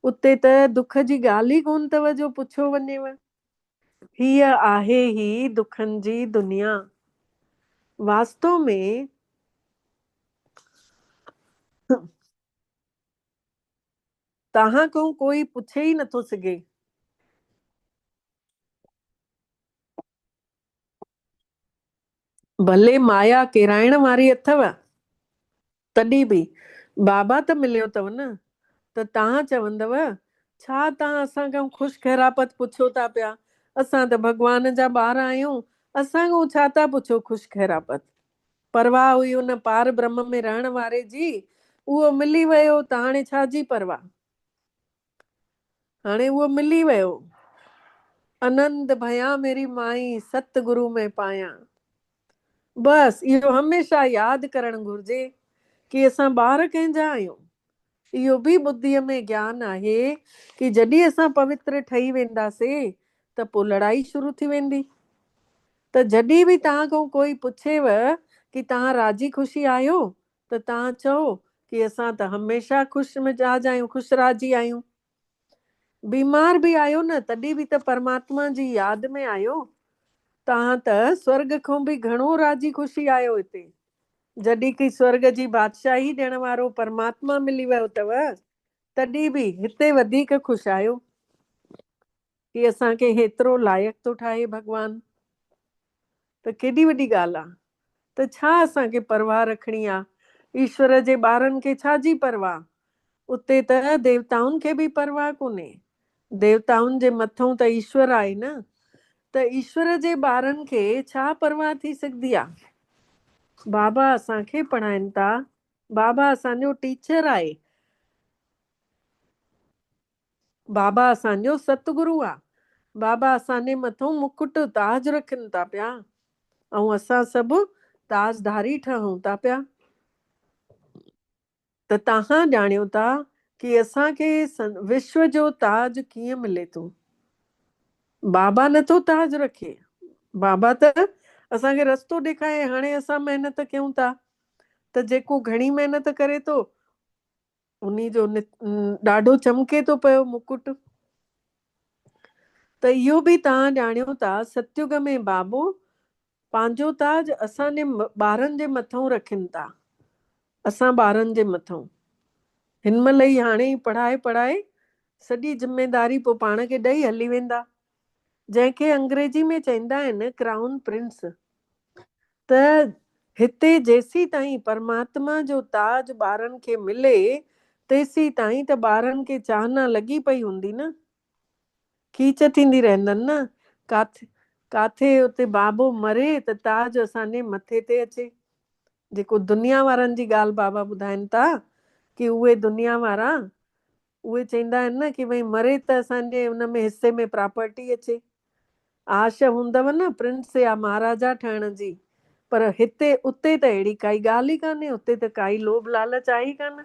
उते त दुख जी ॻाल्हि ई कोन अथव जो पुछो वञेव। हीअ आहे ई दुखनि जी दुनिया। वास्तव में तव्हां खां कोई पुछे ई नथो सघे। भले माया किराइण वारी अथव, तॾहिं बि बाबा त मिलियो अथव न। त तव्हां चवंदव छा तव्हां असां खां ख़ुशि ख़ैरापत पुछो था पिया? असां त भॻवान जा ॿार आहियूं, असां खां छा था पुछो ख़ुशि ख़ैरापत? परवाह हुई उन पार ब्रह्म में रहण वारे जी, उहो मिली वियो त हाणे छाजी परवाह। हाणे उहो मिली वियो। आनंद भया मेरी माई सतगुरु में पाया। बस इहो हमेशह यादि करणु घुर्जे कि असां ॿार कंहिंजा आहियूं। इहो बि ॿुद्धीअ में ज्ञान आहे कि जॾहिं असां पवित्र ठही वेंदासीं त पोइ लड़ाई शुरू थी वेंदी। त जॾहिं बि तव्हां खां कोई पुछेव कि तव्हां राजी ख़ुशी आहियो त तव्हां चओ कि असां त हमेशह ख़ुशि मिजाज आहियूं, ख़ुशि राजी आहियूं। बीमार बि आहियो न तॾहिं बि त परमात्मा जी यादि में आहियो। तव्हां त स्वर्ग खां बि घणो राजी ख़ुशी आहियो हिते। जॾहिं कि स्वर्ग जी बादशाही ॾियण वारो परमात्मा मिली वियो अथव तॾहिं बि हिते वधीक ख़ुशि आहियो कि असांखे हेतिरो लाइक़ु थो ठाहे भॻवानु। त केॾी वॾी ॻाल्हि आहे। त छा असांखे परवाह रखणी आहे? ईश्वर जे ॿारनि खे छाजी परवाह? उते त देवताउनि खे बि परवाह कोन्हे। देवताउनि जे मथां त ईश्वर आहे न। त ईश्वर जे ॿारनि खे छा परवाह थी सघंदी आहे? बाबा असांखे पढ़ाइनि था। बाबा असांजो टीचर आहे। बाबा असांजो सतगुरु आहे। बाबा असांजे मथां मुकुट ताज रखनि था पिया ऐं असां सभु ताजधारी ठहूं था पिया। त तव्हां ॼाणियो था कि असांखे विश्व जो ताज कीअं मिले थो। बाबा नथो ताज रखे। बाबा त असांखे रस्तो ॾेखारे। हाणे असां महिनत कयूं था त जेको घणी महिनत करे थो उन्ही जो ॾाढो चमके थो पियो मुकुट। त इहो बि तव्हां ॼाणियो था सतयुग में बाबो पंहिंजो ताज असांजे ॿारनि जे मथां रखनि था। असां ॿारनि जे मथां हिन महिल ई हाणे ई पढ़ाए सॼी ज़िम्मेदारी पोइ पाण खे ॾेई हली वेंदा। जंहिंखे अंग्रेजी में चवंदा आहिनि क्राउन प्रिंस। त हिते जेसीं ताईं परमात्मा जो ताज ॿारनि खे मिले तेसीं ताईं त ॿारनि खे चाहना लॻी पई हूंदी न। खीच थींदी रहंदनि न। काथे उते बाबो मरे त ताज असांजे मथे ते अचे। जेको दुनिया वारनि जी ॻाल्हि बाबा ॿुधाइनि था कि उहे दुनिया वारा उहे चवंदा आहिनि न कि भई मरे त असांजे उन में हिसे में प्रॉपर्टी अचे। आश हूंदव न प्रिंस या महाराजा ठहण जी। पर हिते उते त अहिड़ी काई ॻाल्हि ई कान्हे। उते त काई लोभ लालच आहे ई कान।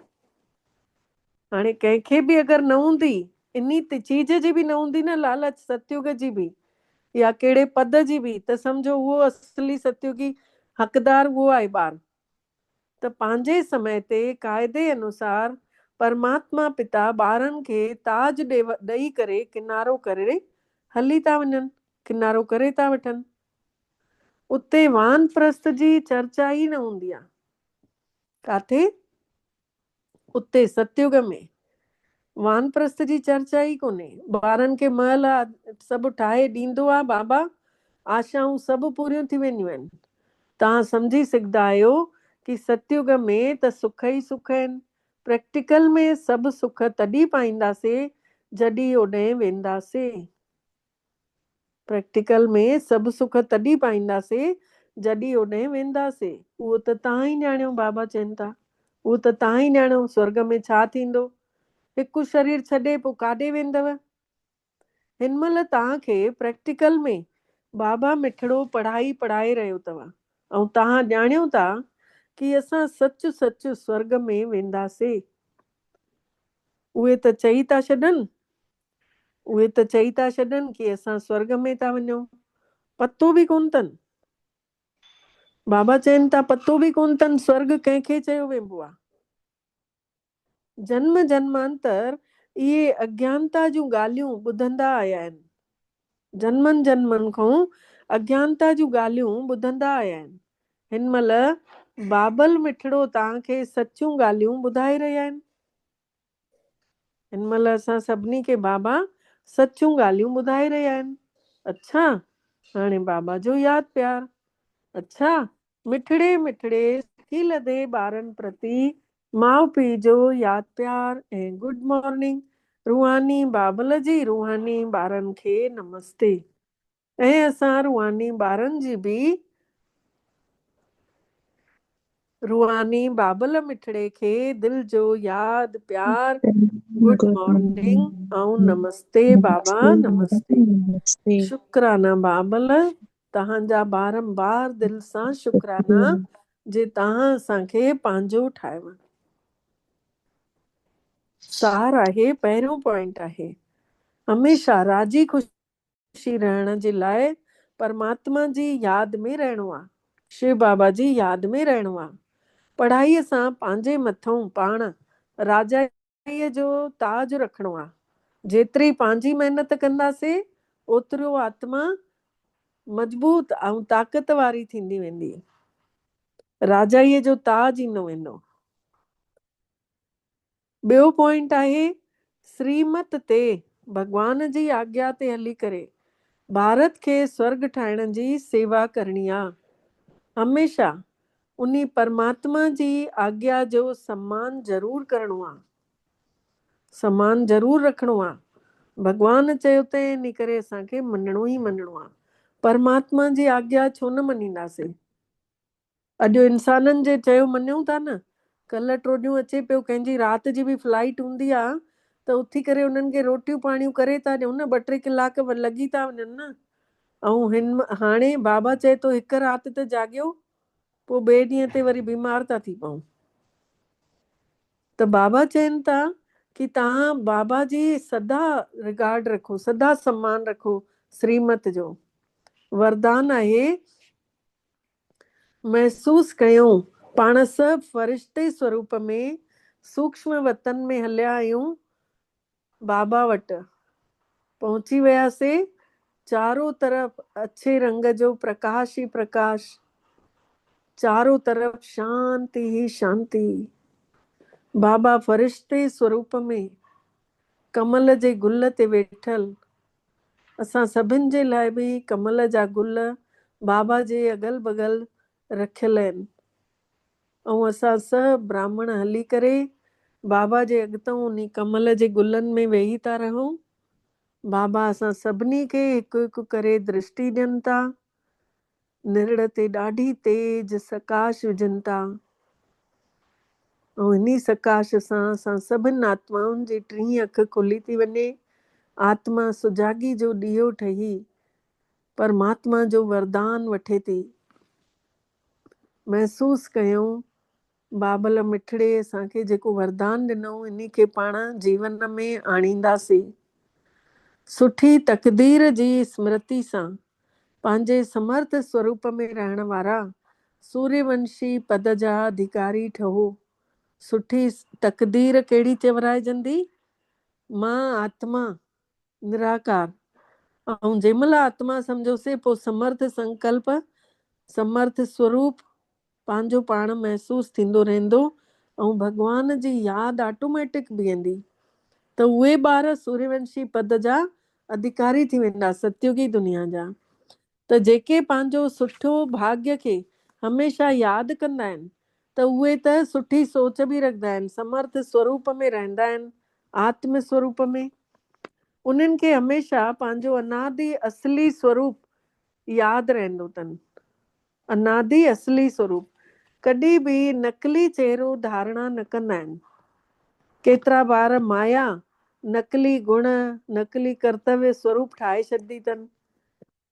हाणे कंहिंखे बि अगरि न हूंदी इन्ही चीज जी बि न हूंदी न लालच सतयुग जी बि या कहिड़े पद जी बि त सम्झो उहो असली सतयुगी हक़दार उहो आहे ॿार। त पंहिंजे समय ते क़ाइदे अनुसार परमात्मा पिता ॿारनि खे ताज ॾेई करे किनारो करे हली था वञनि, किनारो करे था वठनि। उते वानप्रस्थ जी चर्चा ई न हूंदी आहे। काथे? उते सतयुग में वानप्रस्थ जी चर्चा ई कोन्हे। ॿारनि खे महल सभु ठाहे ॾींदो आहे बाबा। आशाऊं सभु पूरियूं थी वेंदियूं आहिनि। तव्हां सम्झी सघंदा आहियो कि सतयुग में त सुख ई सुख आहिनि। प्रैक्टिकल में सभु सुख तॾहिं पाईंदासीं जॾहिं होॾे वेंदासीं। प्रैक्टिकल में सभु सुख तॾहिं पाईंदासीं जॾहिं होॾे वेंदासीं। उहो त तव्हां ई ॼाणियो बाबा चवनि था। उहो त तव्हां ई ॼाणियो स्वर्ग में छा थींदो। हिकु शरीर छॾे पोइ काॾे वेंदव? हिन महिल तव्हांखे प्रैक्टिकल में बाबा मिठड़ो पढ़ाए रहियो अथव ऐं तव्हां ॼाणियो था कि असां सच सच स्वर्ग में वेंदासीं। उहे त चई था छॾनि कि असां स्वर्ग में था वञूं। पतो बि कोन अथनि। बाबा चवनि था पतो बि कोन अथनि स्वर्ग कंहिंखे चयो वेंबो आहे। जन्म जन्मांतर इहे अज्ञानता जूं ॻाल्हियूं ॿुधंदा आया आहिनि। जन्मनि खां अज्ञानता जूं ॻाल्हियूं ॿुधंदा आया आहिनि। हिन महिल बाबल मिठड़ो तव्हांखे सचियूं ॻाल्हियूं ॿुधाए रहिया आहिनि। हिन महिल असां सभिनी खे बाबा सचियूं ॻाल्हियूं ॿुधाए रहिया आहिनि। अच्छा हाणे बाबा जो यादि प्यार। अच्छा मिठड़े मिठड़े खिलंदे ॿारनि प्रति माउ पीउ जो यादि प्यार ऐं गुड मॉर्निंग। रूहानी बाबल जी रूहानी ॿारनि खे नमस्ते। ऐं असां रूहानी ॿारनि जी बि रूहानी बाबल मिठड़े खे दिल जो यादि प्यार गुड मॉर्निंग ऐं नमस्ते बाबा नमस्ते। शुक्राना बाबल तव्हांजा बारंबार दिल सां शुक्राना जे तव्हां असांखे पंहिंजो ठाहियो। सार आहे, पहिरियों पॉइंट आहे, हमेशह राजी ख़ुशी रहण जे लाइ परमात्मा जी यादि में रहणो आहे, शिव बाबा जी यादि में रहणो आहे। पढ़ाईअ सां पंहिंजे मथां पाण राजाईअ जो ताज रखणो आहे। जेतिरी पंहिंजी महिनत कंदासीं ओतिरो आत्मा मजबूत ऐं ताक़त वारी थींदी वेंदी, राजाईअ जो ताज ईंदो वेंदो। ॿियो पॉइंट आहे, श्रीमत ते भगवान जी आज्ञा ते हली करे भारत खे स्वर्ग ठाहिण जी सेवा करणी आहे। हमेशह उन्ही परमात्मा जी आज्ञा जो सम्मान ज़रूर करणो आहे, सम्मान ज़रूर रखणो आहे। भगवान चयो त इन करे असांखे मञणो ई मञणो आहे। परमात्मा जी आज्ञा छो न मञींदासीं? अॼु इंसाननि जे चयो मञूं था न। कल्ह ट्रोॾियूं अचे पियो, कंहिंजी राति जी बि फ्लाइट हूंदी आहे त उथी करे उन्हनि खे रोटियूं पाणियूं करे था ॾियूं न, 2-3 कलाक लॻी था वञनि न। ऐं हाणे बाबा चए थो हिकु राति त जाॻियो, पोइ ॿिए ॾींहं ते वरी बीमार था थी पऊं। त बाबा चवनि था कि तव्हां बाबा जी सदा रिगार्ड रखो, सदा सम्मान रखो श्रीमत जो। वरदान आहे, महसूस कयूं पाण सभु फ़रिश्ते स्वरूप में सूक्ष्म वतन में हलिया आहियूं, बाबा वटि पहुची वियासीं। चारों तरफ अच्छे रंग जो प्रकाश ही प्रकाश, चारों तरफ शांति ही शांति। बाबा फ़रिश्ते स्वरूप में कमल जे गुल ते वेठल। असां सभिनि जे लाइ बि कमल जा गुल बाबा जे अगल बगल रखियल आहिनि। ऐं असां सभु ब्राह्मण हली करे बाबा जे अॻितां उन कमल जे गुलनि में वेही था रहूं। बाबा असां सभिनी खे हिकु हिकु करे दृष्टि ॾियनि था, निरड़ ते ॾाढी तेज सकाश विझनि था। ऐं इन्ही सकाश सां असां सभिनि आत्माउनि जी टीं अखि खुली थी वञे। आत्मा सुजागी जो ॾीओ ठही परमात्मा जो वरदान वठे थी। महसूस कयूं बाबल मिठड़े असांखे जेको वरदान ॾिनऊं इन खे पाण जीवन में आणींदासीं। सुठी तक़दीर जी स्मृति सां पंहिंजे समर्थ स्वरूप में रहण वारा सूर्यवंशी पद जा अधिकारी ठहो। सुठी तक़दीर कहिड़ी चवराइजंदी? मां आत्मा निराकार। ऐं जंहिंमहिल आत्मा सम्झोसीं पोइ समर्थ संकल्प, समर्थ स्वरूप पंहिंजो पाण महसूस थींदो रहंदो ऐं भगवान जी यादि ऑटोमेटिक बीहंदी। त उहे ॿार सूर्यवंशी पद जा अधिकारी थी वेंदा, सत्युगी दुनिया जा। त जेके पंहिंजो सुठो भाग्य खे हमेशह यादि कंदा आहिनि त उहे त सुठी सोच बि रखंदा आहिनि, समर्थ स्वरूप में रहंदा आहिनि, आत्म स्वरूप में। उन्हनि खे हमेशह पंहिंजो अनादि असली स्वरूप यादि रहंदो अथनि। अनादि असली स्वरूप कॾहिं बि नकली चेहरो धारणा न कंदा आहिनि। केतिरा ॿार माया नकली गुण, नकली कर्तव्य स्वरूप ठाहे छॾंदी अथनि।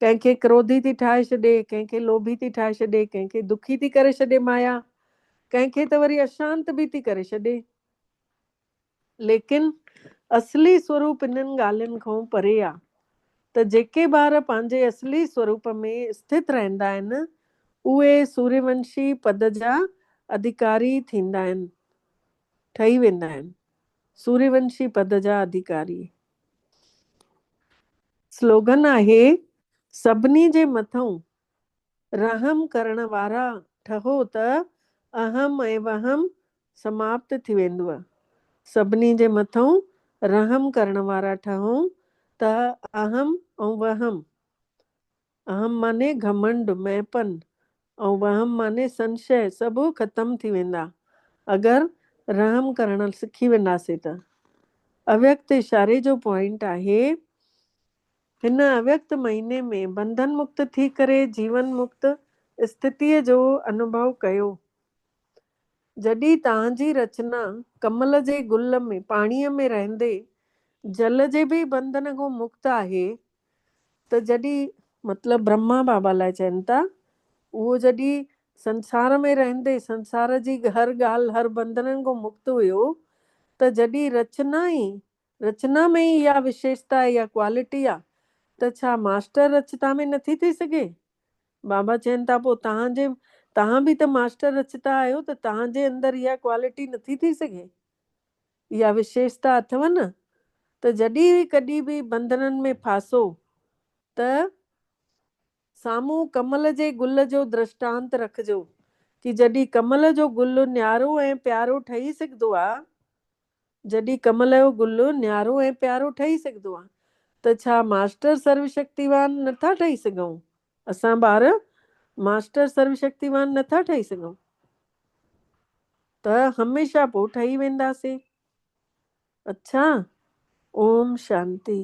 कंहिंखे क्रोधी थी ठाहे छॾे, कंहिंखे लोभी थी ठाहे छॾे, कंहिंखे दुखी थी करे छॾे माया, कंहिंखे त वरी अशांत बि थी करे छॾे। लेकिन असली स्वरूप इन्हनि ॻाल्हियुनि खां परे आहे। त जेके ॿार पंहिंजे असली स्वरूप में स्थित रहंदा आहिनि उहे सूर्यवंशी पद जा अधिकारी थींदा आहिनि, ठही वेंदा आहिनि सूर्यवंशी पद जा अधिकारी। स्लोगन आहे, सभिनी जे मथां रहम करण वारा ठहो त अहम ऐं वहम समाप्त थी वेंदव। सभिनी जे मथां रहम करण वारा ठहूं त अहम ऐं वहम, अहम माने घमंड मैपन ऐं वहम माने संशय, सभु ख़तम थी वेंदा अगरि रहम करण सिखी वेंदासीं त। अव्यक्त इशारे जो पॉइंट आहे, हिन अव्यक्त महीने में बंधन मुक्त थी करे जीवन मुक्त स्थितिअ जो अनुभव कयो। जॾहिं तव्हांजी रचना कमल जे गुल में पाणीअ में रहंदे जल जे बि बंधन खां मुक्त आहे त जॾहिं मतिलबु ब्रह्मा बाबा लाइ चवनि था। उहो जॾहिं संसार में रहंदे संसार जी हर ॻाल्हि हर बंधननि खां मुक्त हुयो, त जॾहिं रचना में ई इहा विशेषता इहा क्वालिटी आहे, त छा मास्टर रचता में नथी थी सघे? बाबा चवनि था पोइ तव्हां बि त मास्टर रचता आहियो, त तव्हांजे अंदरि इहा क्वालिटी नथी थी सघे? इहा विशेषता अथव न। त जॾहिं बि कॾहिं बि बंधननि में फासो, त साम्हूं कमल जे गुल जो दृष्टांत रखिजो कि जॾहिं कमल जो गुल न्यारो ऐं प्यारो ठही सघंदो आहे, जॾहिं कमल जो गुल न्यारो ऐं प्यारो ठही सघंदो आहे, त छा मास्टर सर्वशक्तिवान नथा ठही सघूं? असां ॿार मास्टर सर्वशक्तिवान नथा ठही सघूं? त हमेशह पोइ ठही वेंदासीं। अच्छा, ओम शांति।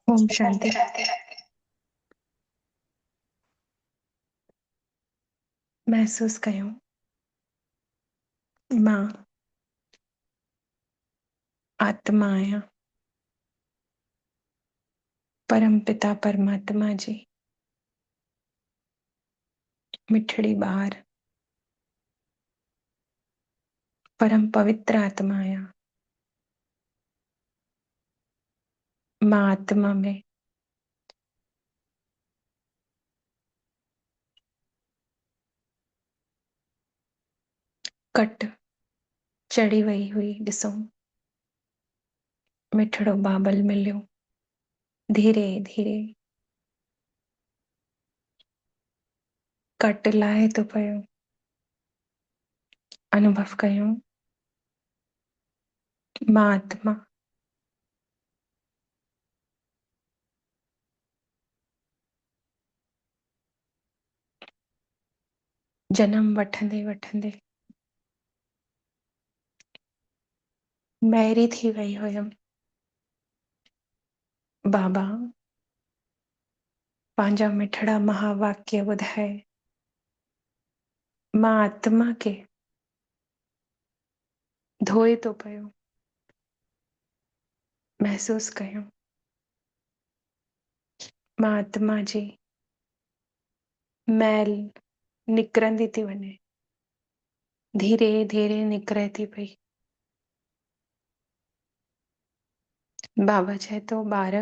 ओम शांति। महसूस कयो मां आत्मा आहियां, परम पिता परमात्मा जी मिठड़ी ॿार, परम पवित्र आत्मा आहियां। मां आत्मा में कट चढ़ी वई हुई, ॾिसो मिठड़ो बाबल मिलियो, धीरे धीरे कट लाहे तो पियो। अनुभव कयो मां आत्मा जन्म वठंदे वठंदे मैरी थी वई हुयमि। बाबा पंहिंजा मिठड़ा महावाक्य ॿुधाए मां आत्मा खे धोए तो पियो। महसूस कयो मां आत्मा जी मैल निकिरंदी थी वञे, धीरे धीरे निकिरे थी पई। बाबा चए तो ॿार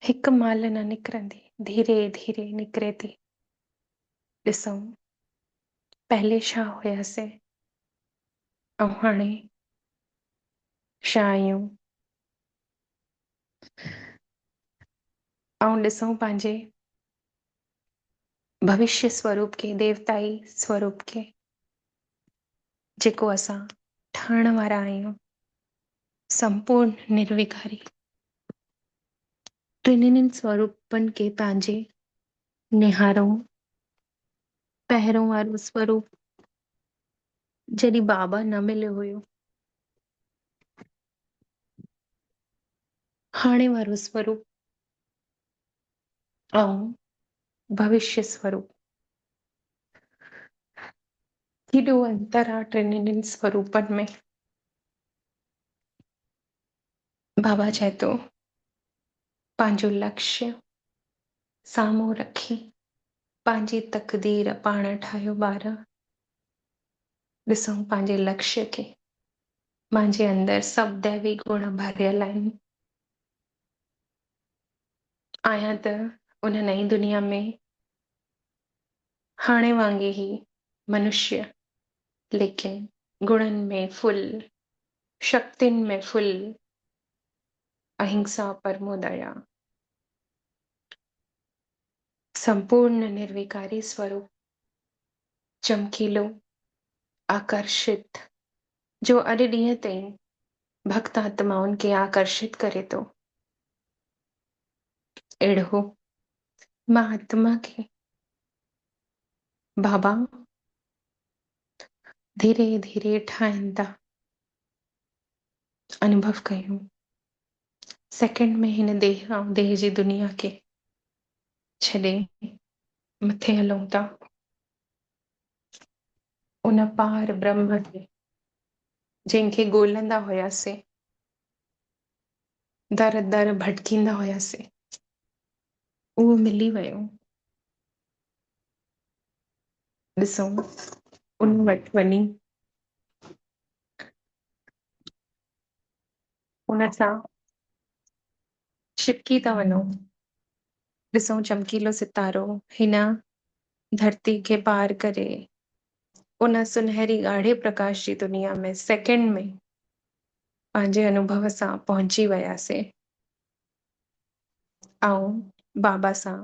हिक माल न निकिरंदी, धीरे धीरे निकिरे थी। ॾिसूं पहले छा हुयासीं ऐं हाणे छा आहियूं। ऐं ॾिसूं पंहिंजे भविष्य स्वरूप खे, देवताई स्वरूप खे, जेको असां ठहण वारा आहियूं। संपूर्ण निर्विकारी टिनिनि स्वरूपनि खे पंहिंजे निहारूं। पहिरों वारो स्वरूप जॾहिं बाबा न मिलियो हुयो, हाणे वारो स्वरूप ऐं भविष्य स्वरूप, केॾो अंतर आहे टिनिनि स्वरूपनि में। बाबा चए तो पंहिंजो लक्ष्य साम्हूं रखी पंहिंजी तकदीर पाण ठाहियो ॿार। ॾिसूं पंहिंजे लक्ष्य खे। मुंहिंजे अंदरि सभु दैवी गुण भरियल आहिनि। आहियां त उन नई दुनिया में हाणे वांगे ही मनुष्य, लेकिन गुणनि में फुल, शक्तियुनि में फुल, अहिंसा परमो दया, संपूर्ण निर्विकारी स्वरूप, चमकीलो, आकर्षित, जो अॼु ॾींहं ताईं भक्त आत्माउनि खे आकर्षित करे थो। अहिड़ो मां आत्मा खे बाबा धीरे धीरे ठाहिनि था। अनुभव कयूं सेकंड में हिन देह ऐं देह जी दुनिया खे छॾे मथे हलूं था उन पार ब्रह्म खे, जंहिंखे ॻोल्हंदा हुयासीं, दर दर भटकींदा हुआसीं, उहो मिली वियो। ॾिसो, उन वटि वञी उन सां चिपकी था वञो। ॾिसो, चमकीलो सितारो हिन धरती खे पार करे उन सुनहरी ॻाढ़े प्रकाश जी दुनिया में सेकेंड में पंहिंजे अनुभव सां पहुची वियासीं ऐं बाबा सां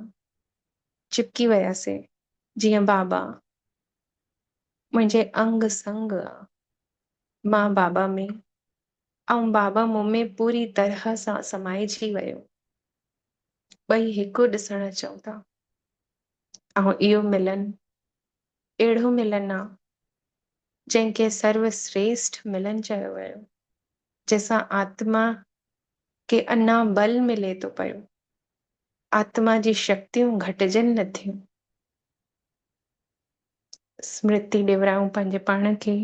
चिपकी वियासीं। जीअं बाबा मुंहिंजे अंग संग आ, मां बाबा में ऐं बाबा मूं में पूरी तरह सां समाइजी वियो। ॿई हिकु ॾिसण अचूं था। ऐं इहो मिलन अहिड़ो मिलन आहे जंहिंखे सर्वश्रेष्ठ मिलन चयो वियो, जंहिंसां आत्मा खे अञा बल मिले थो पियो, आत्मा जी शक्तियूं घटिजनि नथियूं। स्मृति ॾिवराऊं पंहिंजे पाण खे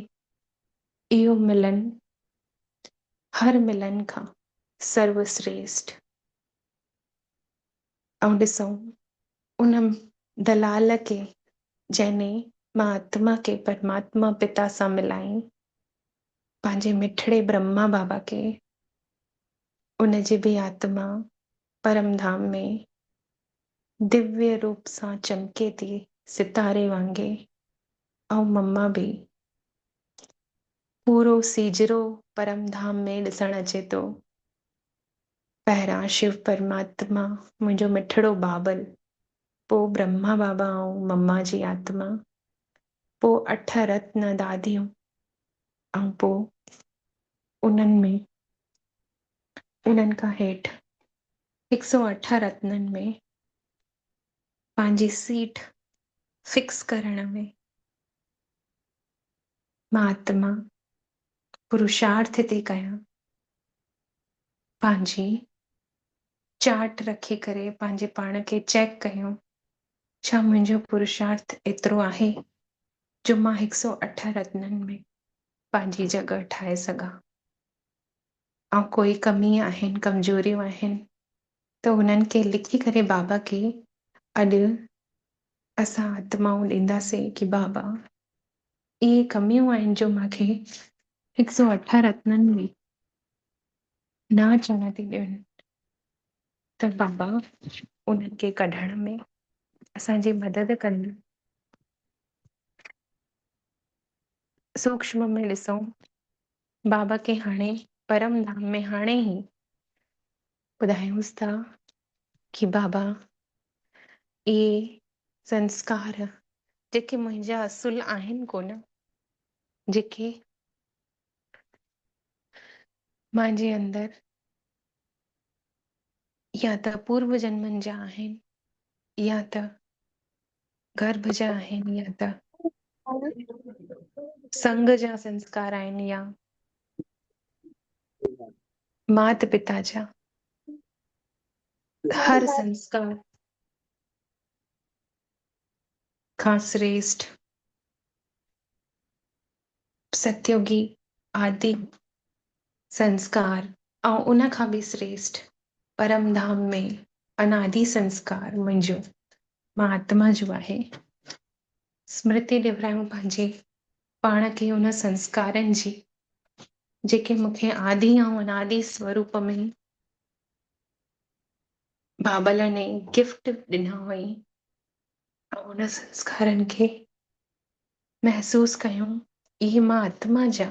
इहो मिलन हर मिलन खां सर्वश्रेष्ठ। ऐं ॾिसूं उन दलाल खे जंहिंने मां आत्मा खे परमात्मा पिता सां मिलाई, पंहिंजे मिठड़े ब्रह्मा बाबा खे, उन जी बि आत्मा परम धाम में दिव्य रूप सां चमके थी सितारे वांगे। ऐं मम्मा बि पूरो सीजरो परम धाम में ॾिसण अचे थो। पहिरां शिव परमात्मा मुंहिंजो मिठड़ो बाबल, पोइ ब्रह्मा बाबा ऐं मम्मा जी आत्मा, पोइ 8 रत्न दादियूं, ऐं पोइ उन्हनि में उन्हनि खां हेठि 108 रत्ननि में पंहिंजी सीट फिक्स करण में मां आत्मा पुरुषार्थ थी कयां। पंहिंजी चार्ट रखी करे पंहिंजे पाण खे चेक कयूं, छा मुंहिंजो पुरुषार्थ एतिरो आहे जो मां 108 रत्ननि में पंहिंजी जॻह ठाहे सघां। ऐं कोई कमी आहिनि, कमजोरियूं आहिनि, त उन्हनि खे लिखी करे बाबा खे अॼु असां आत्माऊं ॾींदासीं कि बाबा इहे कमियूं आहिनि जो मूंखे 108 रत्ननि में न अचण थी ॾियनि, त बाबा उन्हनि खे कढण में असांजी मदद कंदा। सूक्ष्म में ॾिसूं, बाबा खे हाणे परम धाम में हाणे ई ॿुधायूंसि था कि बाबा इहे संस्कार जेके मुंहिंजा असुल आहिनि कोन, जेके मुंहिंजे अंदरि या त पूर्व जन्मनि जा आहिनि, या त गर्भ जा आहिनि, या त संग जा संस्कार आहिनि, या मात पिता जा, हर संस्कार खां श्रेष्ठ सत्योगी आदि संस्कार ऐं उन खां बि श्रेष्ठ परम धाम में अनादि संस्कार मुंहिंजो मां आत्मा जो आहे। स्मृति ॾिवरायूं पंहिंजे पाण खे उन संस्कारनि जी जेके मूंखे आदि ऐं अनादि स्वरूप में बाबल ने गिफ्ट ॾिना हुई, ऐं उन संस्कारनि खे महसूस कयूं। इहे मां आत्मा जा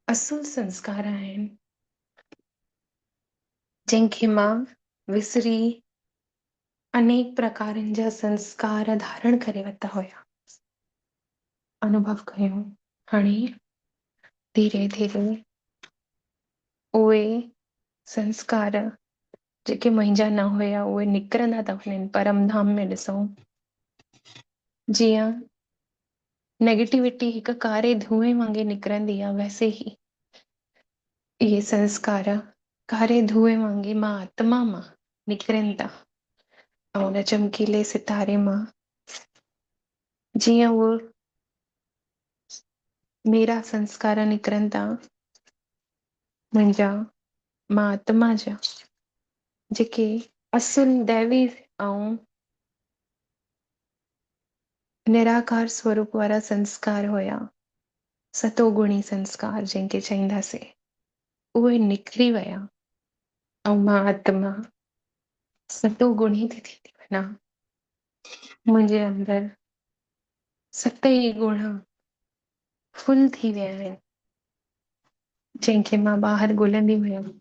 असुल संस्कार आहिनि जंहिंखे मां विसरी अनेक प्रकारनि जा संस्कार धारण करे वरिता हुया। अनुभव कयूं हाणे धीरे धीरे उहे संस्कार जेके मुंहिंजा न हुया उहे निकिरंदा था वञनि। परम धाम में ॾिसूं जीअं नेगेटिविटी हिकु कारे धुएं वांगुरु निकिरंदी आहे, वैसे ई इहे संस्कार कारे धुएं वांगुरु मां आत्मा मां निकिरनि था। ऐं उन चमकीले सितारे मां जीअं उहो मेरा संस्कार निकिरनि था, मुंहिंजा मां आत्मा जा जेके असुल दैवी ऐं निराकार स्वरूप वारा संस्कार हुया, सतोगुणी संस्कार जंहिंखे चईंदासीं, उहे निकिरी विया ऐं मां आत्मा सतोगुणी थी थी वञा। मुंहिंजे अंदर सत ई गुण फुल थी विया आहिनि, जंहिंखे मां ॿाहिरि ॻोल्हंदी हुयमि।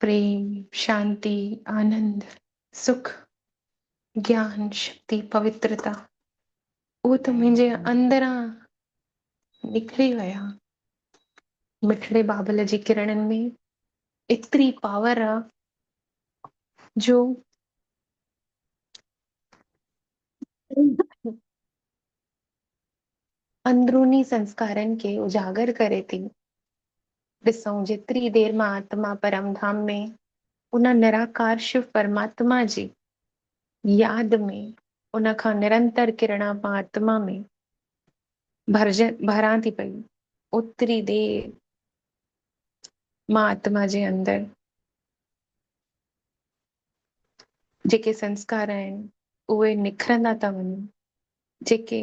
प्रेम, शांति, आनंद, सुख, ज्ञान, शक्ति, पवित्रता, उहो त मुंहिंजे अंदरां निकिरी विया। मिठड़े बाबल जी किरणनि में एतिरी पावर आहे जो अंदरूनी संस्कारनि खे उजागर करे थी। ॾिसूं जेतिरी देर मां आत्मा परम धाम में उन निराकार शिव परमात्मा जी याद में उन खां निरंतर किरणा मां आत्मा में भरां थी पई, ओतिरी देर मां आत्मा जे अंदर जेके संस्कार आहिनि उहे निखरंदा था वञनि, जेके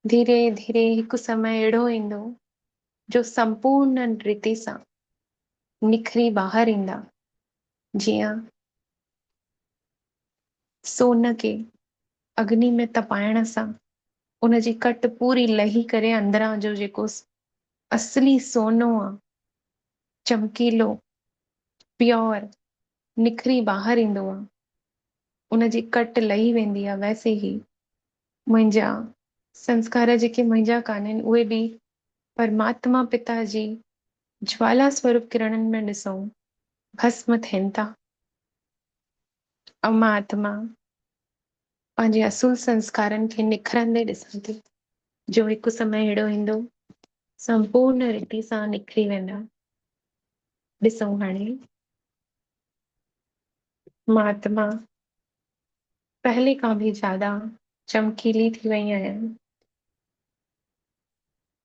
धीरे धीरे हिकु समय अहिड़ो ईंदो जो संपूर्ण रीति सां निखरी ॿाहिरि ईंदा। जीअं सोन खे अग्नि में तपाइण सां उनजी कट पूरी लही करे अंदरां जो जेको असली सोनो आहे, चमकीलो, प्योर, निखरी ॿाहिरि ईंदो आहे, उनजी कट लही वेंदी आहे। वैसे ई मुंहिंजा संस्कार जेके मुंहिंजा कान्हनि उहे बि परमात्मा पिता जी ज्वाला स्वरूप किरणनि में ॾिसूं भस्म थियनि था। ऐं मां आत्मा पंहिंजे असुल संस्कारनि खे निखरंदे ॾिसां थी, जो हिकु समय अहिड़ो ईंदो संपूर्ण रीति सां निखरी वेंदा। ॾिसूं हाणे मां आत्मा पहले खां बि ज्यादा चमकीली थी वई आहियां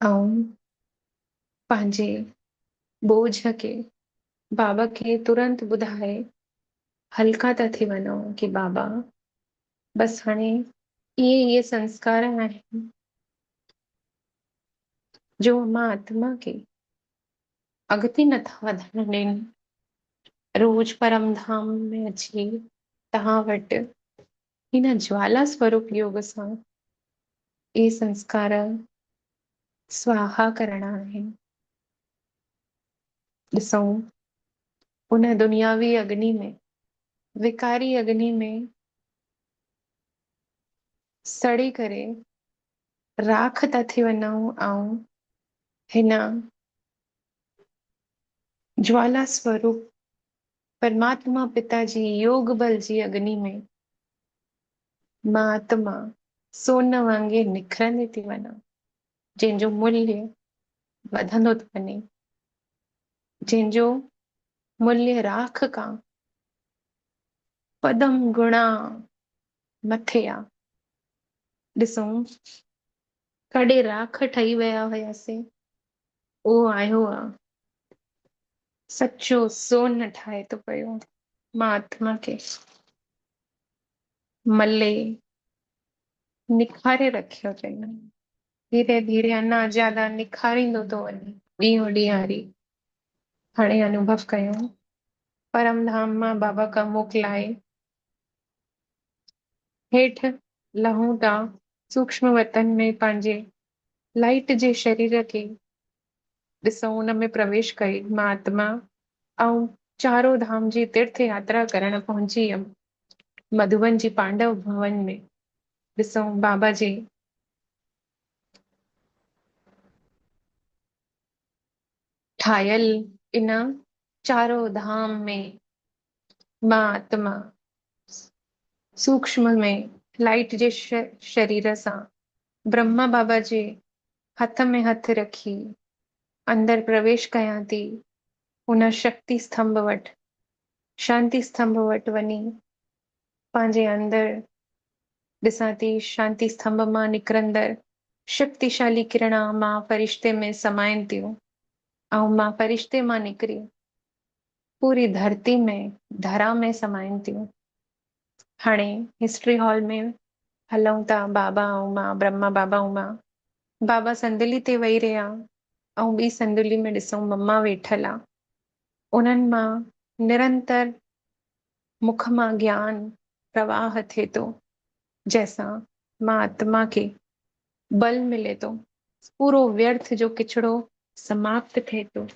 ऐं पंहिंजे बोझ खे बाबा खे तुरंत ॿुधाए हल्का था थी वञो कि बाबा बस हाणे इहे संस्कार आहिनि जो मां आत्मा खे अॻिते नथा वधण ॾियनि। रोज परम धाम में अची तव्हां वटि हिन ज्वाला स्वरूप योग सां इहे संस्कार स्वाहा करणा आहिनि। ॾिसूं उन दुनियावी अग्नि में, विकारी अग्नि में सड़ी करे राख था थी वञूं ऐं हिन ज्वाला स्वरूप परमात्मा पिता जी योग बल जी अग्नि में मां आत्मा सोन वांगुरु निखरंदी थी वञा, जंहिंजो मूल्य वधंदो थो वञे, जंहिंजो मूल्य राख खां पदम गुणा मथे आहे। ॾिसूं कॾहिं राख ठही विया हुयासीं, उहो आयो आहे सचो सोन ठाहे थो पियो। मां आत्मा खे मले निखारे रखियो चईं, धीरे धीरे अञा ज्यादा निखारींदो थो वञे। ॾींहों ॾींहुं हरी हाणे अनुभव कयूं परम धाम मां बाबा का मोकिलाए हेठि लहूं था सूक्ष्म वतन में पंहिंजे लाइट जे शरीर खे ॾिसूं उन में प्रवेश कई। मां आत्मा ऐं चारो धाम जी तीर्थ यात्रा करण पहुची वियमि मधुबन जी पांडव भवन में। ॾिसूं बाबा जी ठाहियल इन चारो धाम में मां आत्मा सूक्ष्म में लाइट जे शरीर सां ब्रह्मा बाबा जे हथ में हथ रखी अंदर प्रवेश कयां थी उन शक्ति स्तंभ वटि, शांति स्तंभ वटि वञी पंहिंजे अंदर ॾिसां थी शांति स्तंभ मां निकिरंदड़ शक्तिशाली किरणा मां फरिश्ते में समाइनि थियूं ऐं मां फरिश्ते मां निकिरी पूरी धरती में धरा में समाइनि थियूं। हाणे हिस्ट्री हॉल में हलूं था, बाबा ऐं मां, ब्रह्मा बाबा ऐं मां। बाबा संदली ते वेही रहिया ऐं ॿी संदुली में ॾिसूं मम्मा वेठल आ। उन्हनि मां निरंतर मुख मां ज्ञान प्रवाह थिए थो, जंहिंसां मां आत्मा खे बल मिले थो, पूरो व्यर्थ जो किचिड़ो समाप्त थिए थो,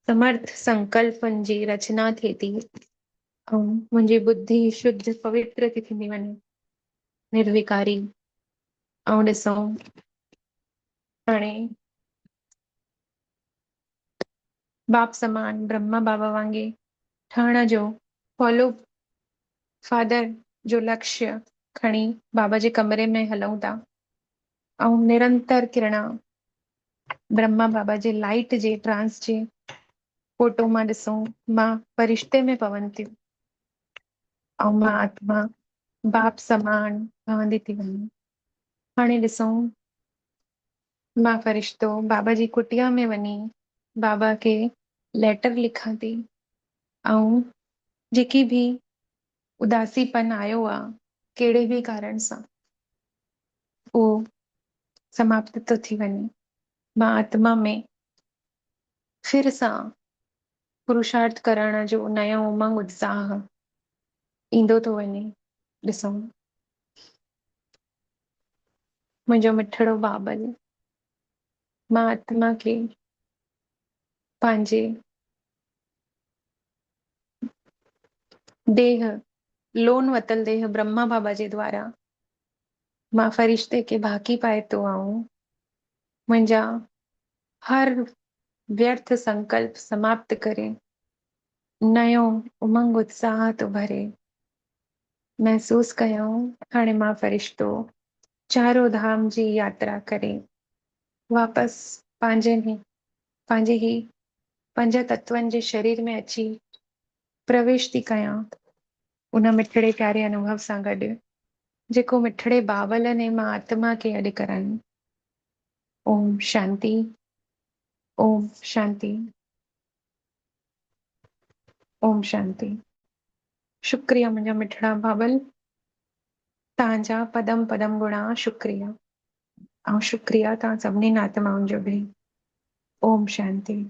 समर्थ संकल्पनि जी रचना थिए थी ऐं मुंहिंजी बुद्धि शुद्ध पवित्र थी थींदी वञे, निर्विकारी। ऐं ॾिसूं हाणे बाप समान ब्रह्मा बाबा वांगे ठहण जो फॉलो फादर जो लक्ष्य खणी बाबा जे कमरे में हलूं था ऐं निरंतर किरणा ब्रह्मा बाबा जे लाइट जे ट्रांस जे फोटो मां ॾिसूं मां परिश्ते में पवनि थियूं ऐं मां आत्मा बाप समान ठहंदी थी वञे। हाणे ॾिसूं मां फरिश्तो बाबा जी कुटिया में वञी बाबा खे लेटर लिखां थी ऐं जेकी भी उदासीपन आयो आहे कहिड़े बि कारण सां उहो समाप्त थो थी वञे। मां आत्मा में फिर सां पुरुषार्थ करण जो नयो उमंग उत्साह ईंदो थो वञे। ॾिसूं मुंहिंजो मिठड़ो बाबल, मां आत्मा खे पंहिंजे देह लोन वतल देह ब्रह्मा बाबा जे द्वारा मां फरिश्ते खे भाकी पाए थो ऐं मुंहिंजा हर व्यर्थ संकल्प समाप्त करे नयो उमंग उत्साह थो भरे। महसूस कयूं हाणे मां फरिश्तो चारों धाम जी यात्रा करे वापसि पंहिंजे ही पंज तत्वनि जे शरीर में अची प्रवेश थी कयां उन मिठड़े प्यारे अनुभव सां गॾु जेको मिठड़े बाबल ने मां आत्मा खे अॾु करनि। ओम शांति, ओम शांति, ओम शांति। शुक्रिया मुंहिंजा मिठड़ा बाबल, तव्हांजा पदम पदम गुणा शुक्रिया ऐं शुक्रिया तव्हां सभिनी आत्माउनि जो बि। ओम शांति।